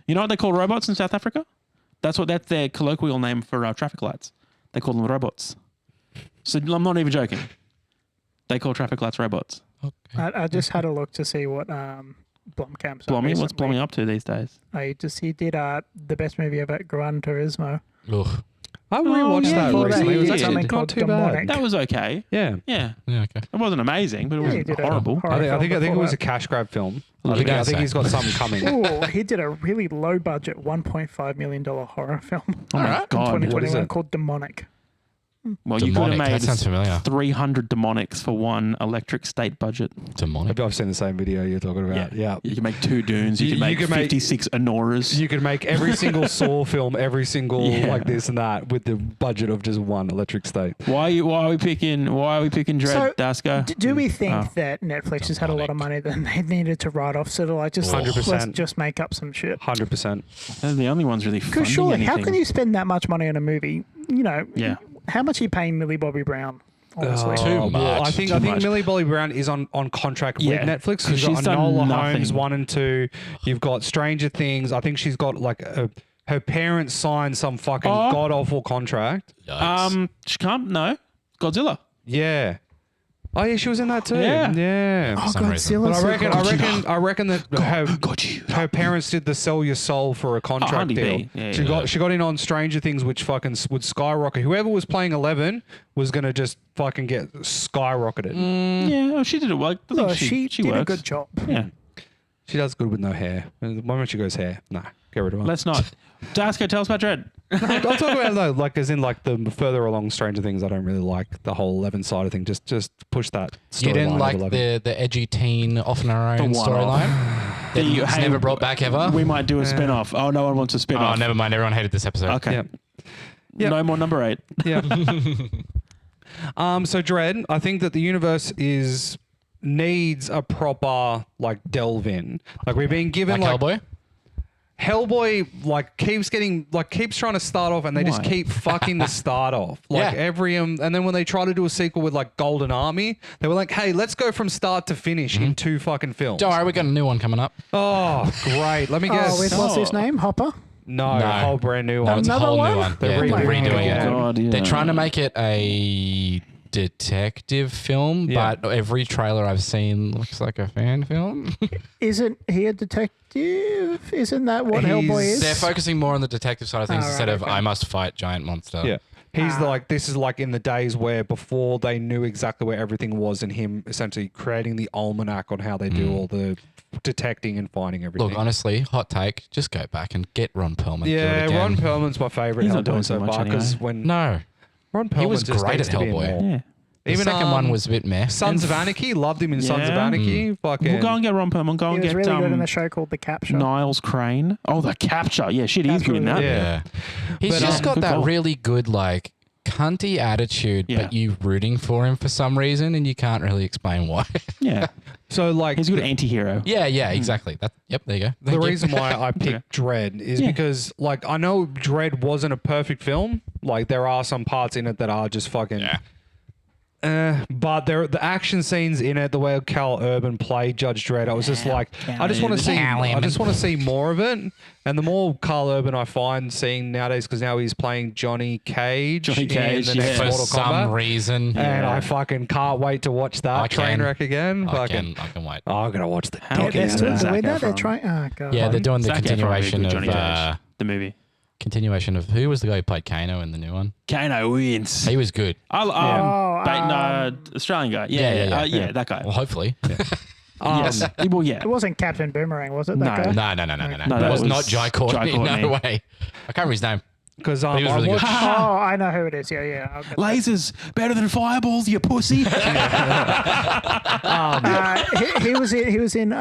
You know what they call robots in South Africa? That's their colloquial name for traffic lights. They call them robots. So I'm not even joking. They call traffic lights robots. I just had a look to see what Blomkamp's on Blommy, what's recently. Blommy up to these days? He did the best movie ever, Gran Turismo. Ugh. I rewatched yeah, that before that recently. he It was did actually something not called too Demonic. bad. That was okay. Yeah. Yeah. Yeah, okay. It wasn't amazing, but it Yeah, he wasn't did a horrible. horror I film think it before was a that. cash grab film. I think I think so. he's got something coming. Oh, he did a really low budget $1.5 million horror film Oh my in God. What is 2021 it? called Demonic. Well, you could Demonic. have That sounds made familiar. 300 demonics for one electric state budget. Demonic. I've seen the same video you're talking about. Yeah. You can make 2 Dunes. You, You- can make you can make- 56 Anoras. You could make every single Saw film, every single Yeah. like this and that, with the budget of just one electric state. Why are we picking Dread, So, Daska? Do we think Oh. that Netflix has had a lot of money that they needed to write off? So to like just 100%. let's just make up some shit. 100%. They're the only ones really funding Because surely, anything. how can you spend that much money on a movie? You know, Yeah. how much are you paying Millie Bobby Brown? Honestly, Too Well, I much. think Too much. Millie Bobby Brown is on contract Yeah, with Netflix. 'cause You've got she's done Enola nothing. Holmes 1 and 2. You've got Stranger Things. I think she's got like her parents signed some fucking Oh. god awful contract. Yikes. She can't. No, Godzilla. Yeah. Oh yeah, she was in that too. Yeah. Yeah. oh, some reason. Godzilla. But I reckon that Godzilla. her parents did the sell your soul for a contract Hardy deal. B. Yeah, she yeah. got in on Stranger Things, which fucking would skyrocket. Whoever was playing 11 was gonna just fucking get skyrocketed. Yeah, well, she did it well. I think No, she she did works. a good job. Yeah. She does good with no hair. The moment she goes hair, nah, get rid of her. Let's not. Daska, tell us about Dread. I'll talk about it though, like as in like the further along Stranger Things. I don't really like the whole 11 side of thing. Just push that. You didn't storyline of like 11. the edgy teen off on her The own one-off. storyline? That was Hey, never brought back ever? We might do a spin off. Oh, no one wants a spin Oh, off. never mind. Everyone hated this episode. Okay. Yeah. Yep. No more number 8. Yeah. So Dread, I think that the universe needs a proper like delve in. Like we've been given Like like Hellboy? Hellboy keeps trying to start off, and they just Why? keep fucking the start off. Like Yeah. every and then when they try to do a sequel with like Golden Army, they were like, "Hey, let's go from start to finish in 2 fucking films." Don't worry, we got a new one coming up. Oh, great! Let me guess. Oh, with what's his name? Hopper? no, No. a whole brand new No, one. it's a Another whole one? new one. They're Yeah, they're redoing it redoing again. it. God, yeah. They're trying to make it a detective film, Yeah. but every trailer I've seen looks like a fan film. Isn't he a detective? Isn't that what He's- Hellboy is? They're focusing more on the detective side of things Oh, right, instead of okay. I must fight giant monster. Yeah. He's like, this is like in the days where before they knew exactly where everything was, and him essentially creating the almanac on how they do all the detecting and finding everything. Look, honestly, hot take, just go back and get Ron Perlman. to do it yeah, again. Ron Perlman's my favorite He's not doing Hellboy so so much far because anyway. when No. Ron Perlman He was just great needs at to be in Hellboy. more. Yeah. The second one was a bit meh. Sons of Anarchy, loved him in Sons of Yeah. Anarchy. Fucking, We'll go and get Ron Perlman. Go He and was get really good in the show called The Capture. Niles Crane. Oh, the Capture. Yeah, shit, he's That's good in really that. Yeah. Yeah. He's But, just got good that call. really good, like, cunty attitude, Yeah. but you rooting for him for some reason, and you can't really explain why. Yeah. So like He's a good anti-hero. yeah, exactly. Yep, there you go. the Thank you. reason why I picked Dread is Yeah. because like I know Dread wasn't a perfect film. Like there are some parts in it that are just fucking Yeah. but the action scenes in it, the way Cal Urban played Judge Dredd, I was just like, I just want to see, I just want to see more of it. And the more Carl Urban I find seeing nowadays, because now he's playing Johnny Cage, Johnny Cage, in the next yeah. For Mortal some Kombat, reason. and I fucking can't wait to watch that I train can. wreck again. I Fucking, can wait. oh, I'm gonna watch the. How Yeah, fuck they're can out still of that. doing Zac that. They're Efron. trying. Oh god. Yeah, they're doing the Zac Efron would be continuation good, of Johnny Cage, the movie. continuation of who was the guy who played Kano in the new one? Kano wins. He was good. Australian guy. Yeah. That guy. Well, hopefully. Yes. Well, yeah. It wasn't Captain Boomerang, was it? No. That guy? No. No, That that was was not Jai Courtney. Jai Courtney. No way. I can't remember his name. Because he was I really good. watched. Oh, I know who it is. Yeah. I'll get that. Lasers better than fireballs, you pussy. He was in.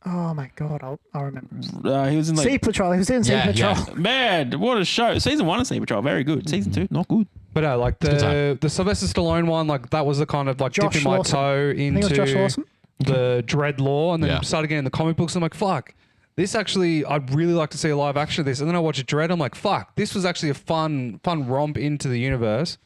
Oh my god, I'll remember. He was in Sea Patrol. He was in Sea Yeah, Patrol. yeah. Man, what a show! Season 1 of Sea Patrol, very good. Season 2, not good. But no, like good the Sylvester Stallone one, like that was the kind of like Josh dipping my Lawson. toe I think it was Josh into Lawson. the Dread lore, and then Yeah. started getting the comic books. And I'm like, fuck, this actually, I'd really like to see a live action of this. And then I watch Dread. I'm like, fuck, this was actually a fun romp into the universe.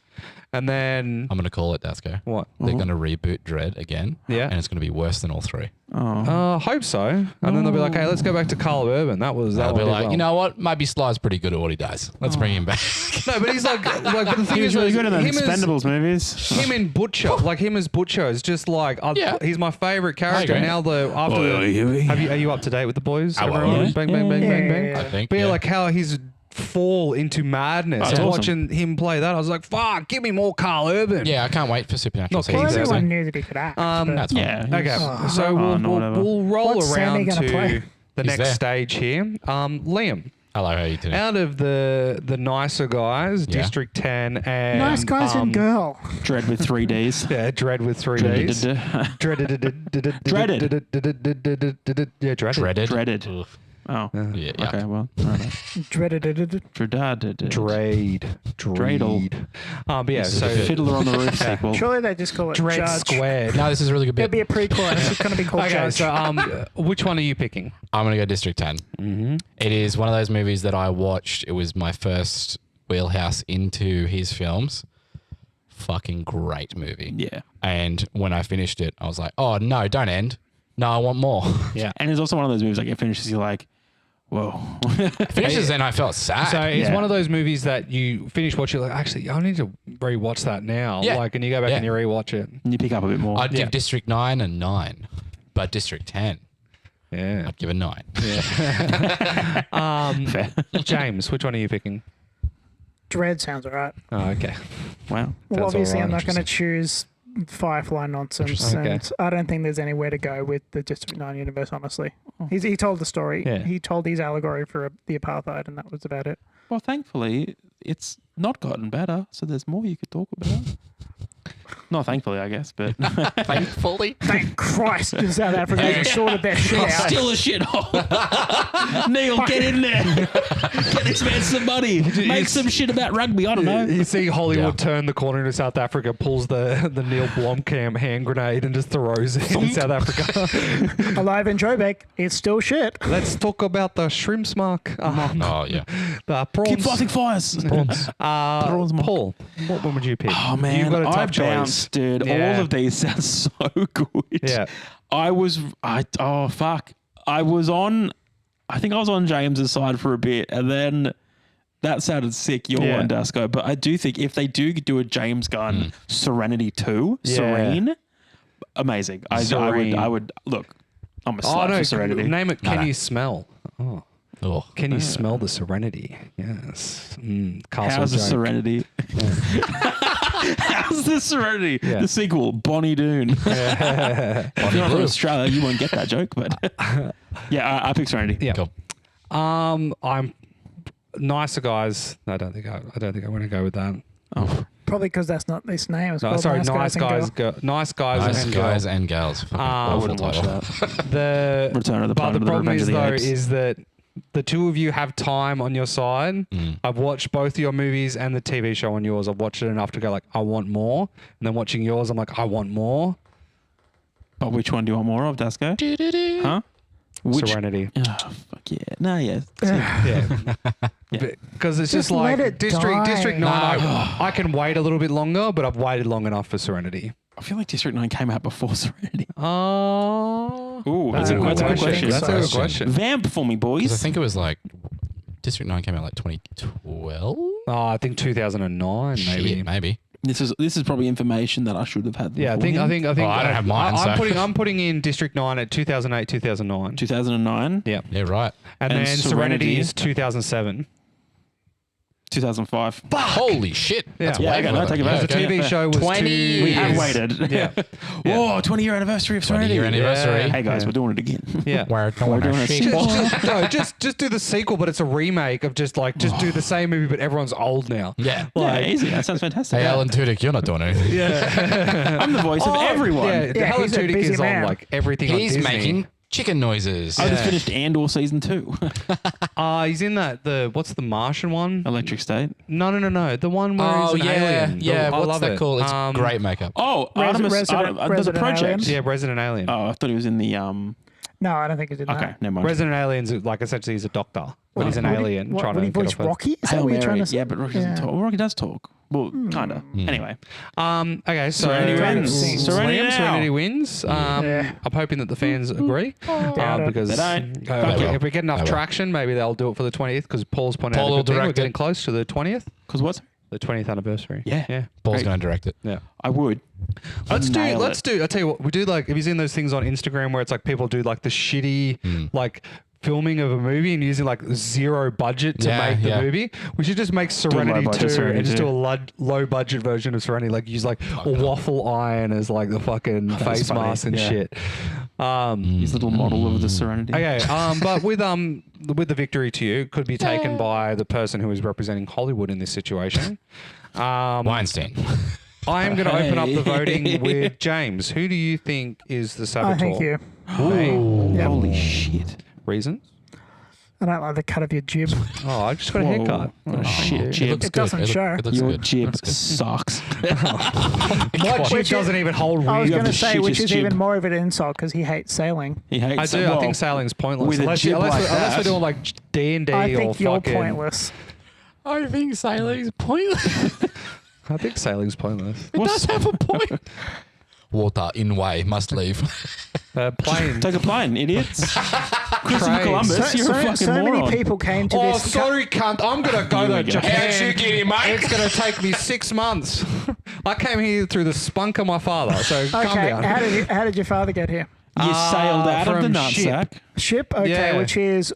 And then I'm going to call it, Dasco. what? They're going to reboot Dread again. Yeah. And it's going to be worse than all three. Hope so. And then they'll be like, hey, let's go back to Carl Urban. That was that. They'll be one did like, well. you know what? Maybe Sly's pretty good at what he does. Let's bring him back. No, but he's like, but the thing He was is, really good in the him as- Expendables movies. Him in Butcher, like him as Butcher, is just like Yeah. he's my favorite character. agree. Now are you up to date with the boys? Oh, well, Everyone? yeah. Bang bang bang bang bang. Yeah. I think. But yeah, yeah. like how he's fall into madness. Oh, and it's watching him play that, I was like, fuck, give me more Carl Urban. Yeah, I can't wait for Supernatural Not season Well, keen to season. everyone knew that he could act. but- That's fine. Yeah. Okay, he's- so whatever. we'll roll What's Sammy around gonna to play? the He's next there. stage here. Liam, Hello, how are you doing? out of the nicer guys, Yeah. District 10 and Nice guys and girl. Dread with 3 Ds. Yeah, Dread with 3 Ds. Dreaded. Yeah, Dreaded. Dreaded. Dreaded. Ugh. Oh. Yeah, Okay, yuck. well. All right. Dreaded. Dreaded. Dreadle. But yeah, so Fiddler on the Roof sequel. Surely they just call it Dread Judge. Squared. No, this is a really good It'll bit. be a prequel. And it's going to be called Okay, Judge. so which one are you picking? I'm going to go District 10. Mm-hmm. It is one of those movies that I watched. It was my first wheelhouse into his films. Fucking great movie. Yeah. And when I finished it, I was like, oh, no, don't end. No, I want more. Yeah. And it's also one of those movies like it finishes, you're like, whoa. Finishes and I felt sad. So it's Yeah. one of those movies that you finish watching, like, actually, I need to rewatch that now. Yeah. Like, and you go back Yeah. and you rewatch it. And you pick up a bit more. I'd Yeah. give District 9 a 9, but District 10, Yeah. I'd give a 9. Fair. James, which one are you picking? Dread sounds alright. Oh, okay. Wow. Well, That's obviously, all I'm right. not going to choose Firefly nonsense, Okay. and I don't think there's anywhere to go with the District 9 universe, honestly. He told the story. Yeah. He told his allegory for the apartheid, and that was about it. Well, thankfully, it's not gotten better, so there's more you could talk about. Not thankfully, I guess, but Thankfully. Thank Christ, the South Africans sorted their shit out. still a shithole. Neil, get in there. Get this man some money. Make some shit about rugby. I don't know. You see Hollywood turn the corner into South Africa, pulls the Neil Blomkamp hand grenade and just throws it in South Africa. Alive in Joburg, it's still shit. Let's talk about the shrimps, Mark. Oh, yeah. The prawns. Keep fighting fires. Prawns. Paul, what one would you pick? Oh man, You've got a tough I choice. bounced, dude. Yeah. All of these sound so good. Yeah. Oh fuck. I think I was on James's side for a bit, and then that sounded sick. Your one, Dasco. But I do think if they do a James Gunn Serenity 2, Serene, amazing. Serene. I would look. I'm a slut for Serenity. Name it. Can you smell? Oh. Oh. Can you smell the Serenity? Yes. Castle How's the joke. Serenity? How's the Serenity? Yeah. The sequel, Bonnie Doon. If you're not from Australia, you won't get that joke, but yeah, I picked Serenity. Yeah. Cool. I'm nicer guys. I don't think I want to go with that. Oh. Probably because that's not this name. It's No, called sorry, Nice Guys. Nice and guys girls. and gals. Fucking I awful wouldn't watch title. The Return of the but Planet the of the problem Revenge is of the though Apes. is that the two of you have time on your side. I've watched both your movies and the TV show on yours. I've watched it enough to go like, I want more. And then watching yours, I'm like, I want more. But which one do you want more of, Dasco? Huh? Which? Serenity. Oh, fuck yeah. No, yeah. Yeah. Because it's just let like it District 9. die. I can wait a little bit longer, but I've waited long enough for Serenity. I feel like District 9 came out before Serenity. Oh. Ooh, that's a good question. That's a good question. Vamp for me, Because I boys. think it was like District 9 came out like 2012. Oh, I think 2009 maybe. Shit, maybe. This is probably information that I should have had. Yeah, I think. Oh, I don't have mine, I'm putting in District 9 at 2008, 2009. 2009. Yeah, Yeah, right. and And then Serenity. Serenity is 2007. 2005. Holy shit. That's Yeah, way okay, no, further. take it back. The TV show was 20 2 years. We have years. waited. Yeah. Whoa, 20-year anniversary of 20 Serenity. year anniversary. Hey guys, Yeah. we're doing it again. Yeah. We're We're doing a sequel. Just do the sequel, but it's a remake of just do the same movie, but everyone's old now. Yeah. Yeah, easy. That sounds fantastic. Hey, Alan Tudyk, you're not doing anything. Yeah. I'm the voice of everyone. Yeah, Yeah, Helen he's a Tudyk busy is on man. like everything He's on Disney. making chicken noises. I just finished Andor season 2. He's in that what's the Martian one? Electric State. No. The one where Oh, he's an yeah. alien. Yeah, I what's love that it. called? It's great makeup. Oh, Resident- the Resident project. Alien? Yeah, Resident Alien. Oh, I thought he was in the No, I don't think it did Okay, that. never mind. Resident Alien's like essentially he's a doctor, but he's an Would he- alien what, trying would to he get voice off Earth. Rocky? Is that Hail what you're Mary. trying to say? Yeah, but Rocky doesn't talk. Well, Rocky does talk. Well, kind of. Anyway. Okay, so Serenity wins. Serenity now. Serenity wins. Yeah. I'm hoping that the fans agree Doubt it. because They don't. They will. if we get enough They will. traction, maybe they'll do it for the 20th. Because Paul's pointed Paul out a will good thing. We're direct getting it. close to the 20th, Because what? the 20th anniversary. Yeah. yeah, Paul's Great. going to direct it. yeah. I would. Let's Nail do. I tell you what, we do like if you've seen those things on Instagram where it's like people do like the shitty like filming of a movie and using like zero budget to Yeah, make the yeah. movie. We should just make a Serenity low-budget 2 Serenity and just 2. do a low budget version of Serenity. Like use like a waffle iron as like the fucking face funny. mask and Yeah. shit. His little model of the Serenity. Okay, but with the victory to you could be taken by the person who is representing Hollywood in this situation. Weinstein. I am going to open up the Hey. voting with James. Who do you think is the I saboteur? think you. Me? Yeah. Holy shit. Reasons? I don't like the cut of your jib. Oh, I just got a Whoa. haircut. Oh, shit. It Jib. looks It good. doesn't show. It looks Your good. jib Looks good. sucks. My jib Which doesn't even hold I was weird. going to the say, which shittest is jib. even more of an insult because he hates sailing. He hates I do. it. I Well, think sailing's pointless. with a Unless, jib like unless we're that. doing like D&D I or think you're fucking... pointless. I think sailing's pointless. I think sailing's pointless. It does have a point. Water in way must leave. Plane. Take a plane, idiots. Christopher Trains. Columbus, you're a fucking so moron. many people came to Oh, this. sorry, cunt. I'm going to go Here to we go. Japan. How'd you get here, mate? It's going to take me 6 months. I came here through the spunk of my father, so calm Okay, down. how did your father get here? You sailed out of the from nutsack. Ship. Okay, Yeah. which is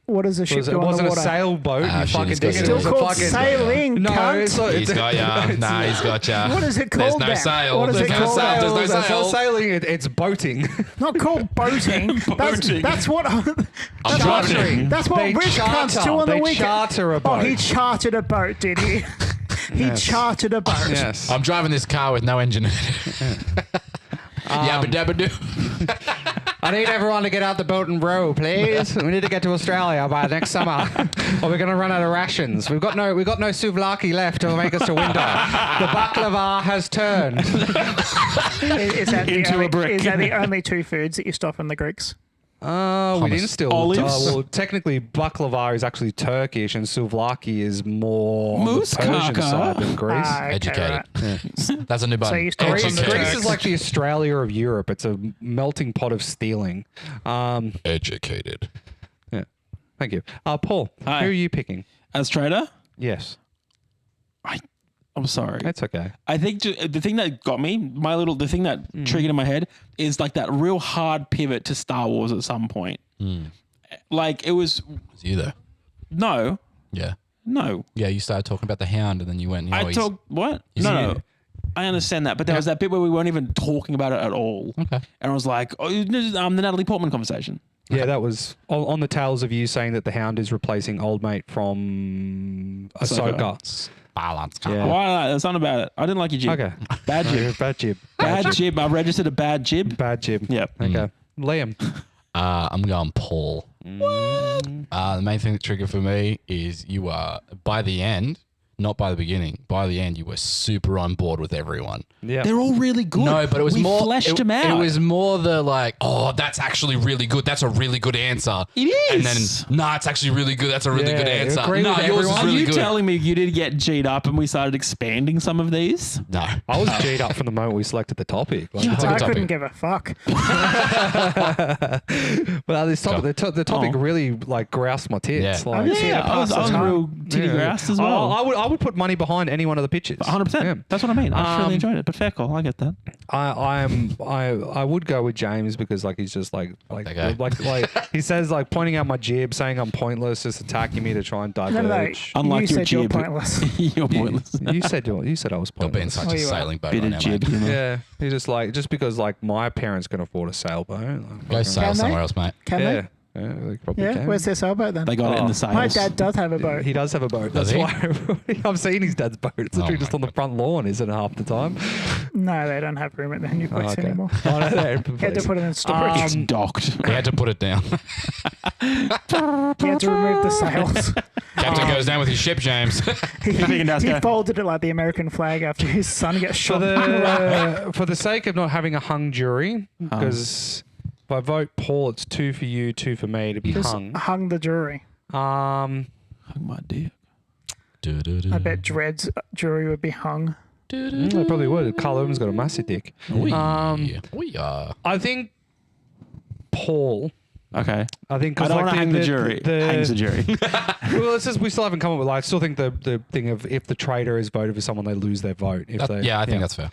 what does a ship It do on the wasn't a water? sailboat. Ah, You shit, fucking it's dig got it. you. It was Still a called fucking sailing. No, cunt. it's not. He's got ya. Nah, he's got ya. What is it There's called no then? sail. What is There's it no called sail. then? There's no That's not sail. sailing. It's boating. Not called boating. Boating. That's what. I'm Chartering. That's what They rich cunts charter. do on the They weekend. charter a boat. Oh, he chartered a boat, did he? He chartered a boat. Yes. I'm driving this car with no engine in it. Yabba dabba doo. I need everyone to get out the boat and row, please. We need to get to Australia by next summer, or we're going to run out of rations. We've got no souvlaki left to make us a winter. The baklava has turned. Is that Into a brick. Is that the only two foods that you stop from the Greeks? We didn't steal Olives? well, technically, baklava is actually Turkish, and souvlaki is more on the Persian Moussaka. side than Greece. Okay, Educated. right. That's a new button. you stole from the Greece Turks. is like the Australia of Europe. It's a melting pot of stealing. Educated. Yeah. Thank you. Paul, Hi. who are you picking? As trader, Yes. I'm sorry. That's okay. I think the thing that got me, the thing that triggered in my head is like that real hard pivot to Star Wars at some point. Like it was, It's you though. no. Yeah. Yeah, You started talking about the Hound, and then you went. You know, I he's- talked, what? he's No. you. I understand that, but there was that bit where we weren't even talking about it at all. Okay. And I was like, the Natalie Portman conversation. Yeah, that was on the tails of you saying that the Hound is replacing old mate from Ahsoka. Balance. Yeah. Why? That's not about it. I didn't like your jib. Okay. Bad jib. Bad jib. Bad jib. I registered a bad jib. Bad jib. Yep. Okay. Liam. I'm going Paul. The main thing that triggered for me is you are, by the end, not by the beginning, by the end, you were super on board with everyone. Yeah. They're all really good. No, but it was we more. fleshed them out. It was more the like, oh, that's actually really good. That's a really good answer. It is. And then, nah, it's actually really good. That's a really Yeah, good you answer. agree No, with yours is everyone? Are really you good. telling me you did get G'd up and we started expanding some of these? No. I was G'd up from the moment we selected the topic. Like, It's a good I topic. couldn't give a fuck. well, this topic, the topic Oh. really like groused my tits. Yeah. Like, Yeah, I was pass the time. real titty grass as well. I would put money behind any one of the pitches. 100%. Yeah. That's what I mean. I just really enjoyed it. But fair call. I get that. I would go with James because like he's just like Okay. he says like pointing out my jib, saying I'm pointless, just attacking me to try and No, no, diverge. Unlike you your said you're jib. pointless. You're pointless. You said I was You're being pointless. such Oh, a you are. sailing boat Bit right of now, jib, mate. you know. Yeah, he's just because like my parents can afford a sailboat. Like, Go sail Can they? somewhere else, mate. Can yeah, they? yeah, they probably Yeah. can. Where's their sailboat then? They got it in the sails. My dad does have a boat. He does have a boat. Does That's he? why I've seen his dad's boat. It's literally Oh just my on the front lawn, isn't it? Half the time. No, they don't have room at their new place okay. anymore. Oh, no, they're in He had to place. put it in storage. It's docked. He had to put it down. He had to remove the sails. Captain goes down with his ship, James. He folded it like the American flag after his son gets shot. For the sake of not having a hung jury, because if I vote Paul, it's 2 for you, 2 for me to be Just hung. hung the jury. Hung my dick. I bet Dred's jury would be hung. They probably would. Carl Urban's got a massive dick. We are. I think Paul. Okay. I think I because don't like want to hang the jury. Hangs the jury. well, it's just we still haven't come up with. Like, I still think the thing of if the traitor has voted for someone, they lose their vote. If they, Yeah, I think that's fair.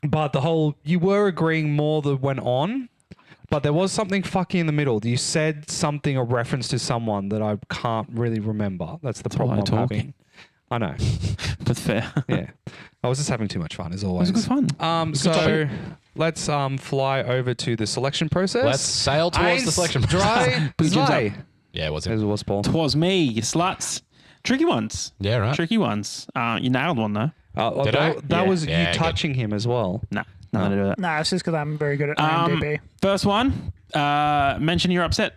But the whole you were agreeing more that went on, but there was something fucky in the middle. You said something a reference to someone that I can't really remember. That's the problem why I'm talking. having. I know. But fair. Yeah, I was just having too much fun as It always. was good fun. So let's fly over to the selection process. Let's sail towards the selection Drei, Put your zwei. jibs Yeah, it was As it? it was, Paul. Twas me, you sluts. Tricky ones. Yeah, right. Tricky ones. You nailed one though. Did I? that Yeah. was Yeah, you good. touching him as well. Nah, nothing to do with that. No, it's just because I'm very good at IMDb. First one, mention you're upset.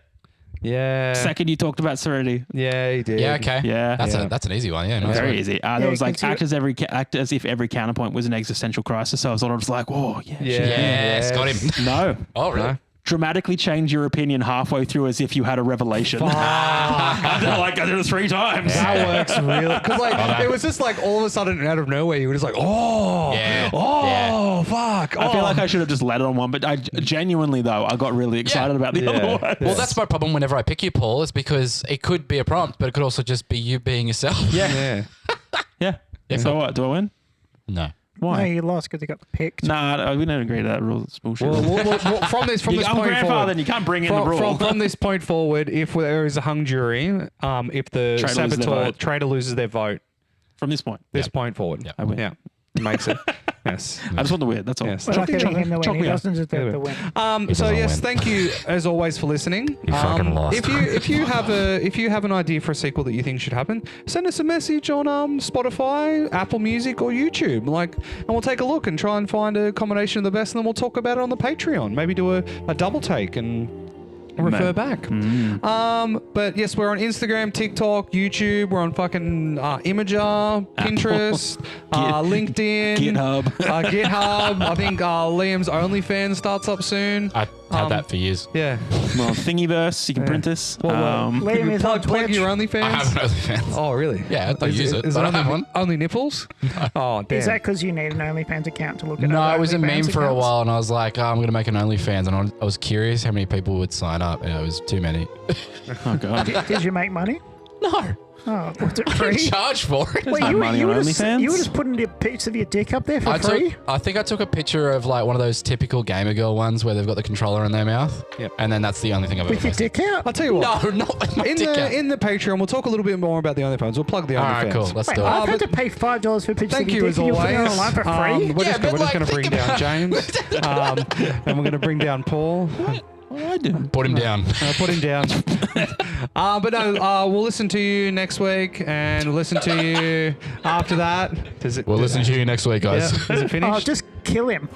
Yeah. Second, you talked about Serenity. Yeah, he did. Yeah, okay. Yeah. That's an easy one. Yeah, nice Very one. easy. There was like because act as if every counterpoint was an existential crisis. So I was sort of just like, whoa, yeah. Yeah. shit. Yes, got him. No. Oh, really? No. Dramatically change your opinion halfway through as if you had a revelation. I did it 3 times. That works really. Because like it was just like all of a sudden out of nowhere, you were just like, oh, Yeah. oh, fuck. I feel oh. like I should have just let it on one, but I genuinely though I got really excited about the Yeah. other one. Well, that's my problem whenever I pick you, Paul, is because it could be a prompt, but it could also just be you being yourself. Yeah. Yeah. Yeah, So cool. what? Do I win? No. Why? No, you lost because you got picked. Nah, we don't agree to that rule. It's bullshit. Well, from this I'm point grandfather, forward, and you can't bring in the rule. from this point forward, if there is a hung jury, if the Traitor loses their saboteur vote. traitor loses their vote, From this point. this point forward, Yep. I win. yeah, makes it. Yes. I just want the win. That's all. Yes. We're not giving him the Chalk win. He me up. doesn't deserve the win. So doesn't yes, win. thank you as always for listening. You fucking lost. If you have an idea for a sequel that you think should happen, send us a message on Spotify, Apple Music, or YouTube. And we'll take a look and try and find a combination of the best, and then we'll talk about it on the Patreon. Maybe do a double take and refer back. But yes, we're on Instagram, TikTok, YouTube. We're on fucking Imager, Pinterest, LinkedIn, GitHub. I think Liam's OnlyFans starts up soon. I had that for years. Yeah. Well, Thingiverse, you can print us. Liam is on plug Twitch. your OnlyFans. I have an OnlyFans. Oh, really? Yeah, I use it, but I don't have one. Only nipples? Oh, damn. Is that because you need an OnlyFans account to look at No, other it was a meme OnlyFans for a accounts? while, and I was like, I'm going to make an OnlyFans, and I was curious how many people would sign up, and it was too many. Oh, God. Did you make money? No. Oh, was it I free? charge for it. no money on OnlyFans? You were just putting a piece of your dick up there for free? I think I took a picture of like one of those typical gamer girl ones where they've got the controller in their mouth. Yep. And then that's the only thing I've ever With your posted. dick out? I'll tell you what. No, not with my In dick out. the Patreon, we'll talk a little bit more about the OnlyFans. We'll plug the All OnlyFans. right, cool. Let's Wait, do it. I've had but- to pay $5 for a picture Thank of you your as dick and you're putting it always. online for free? We're just going to bring think down about- James, and we're going to bring down Paul. What do I do? Put him down. Put him down. But no, we'll listen to you next week, and we'll listen to you after that. We'll listen to you next week, guys. Yeah, is it finished? Oh, just kill him.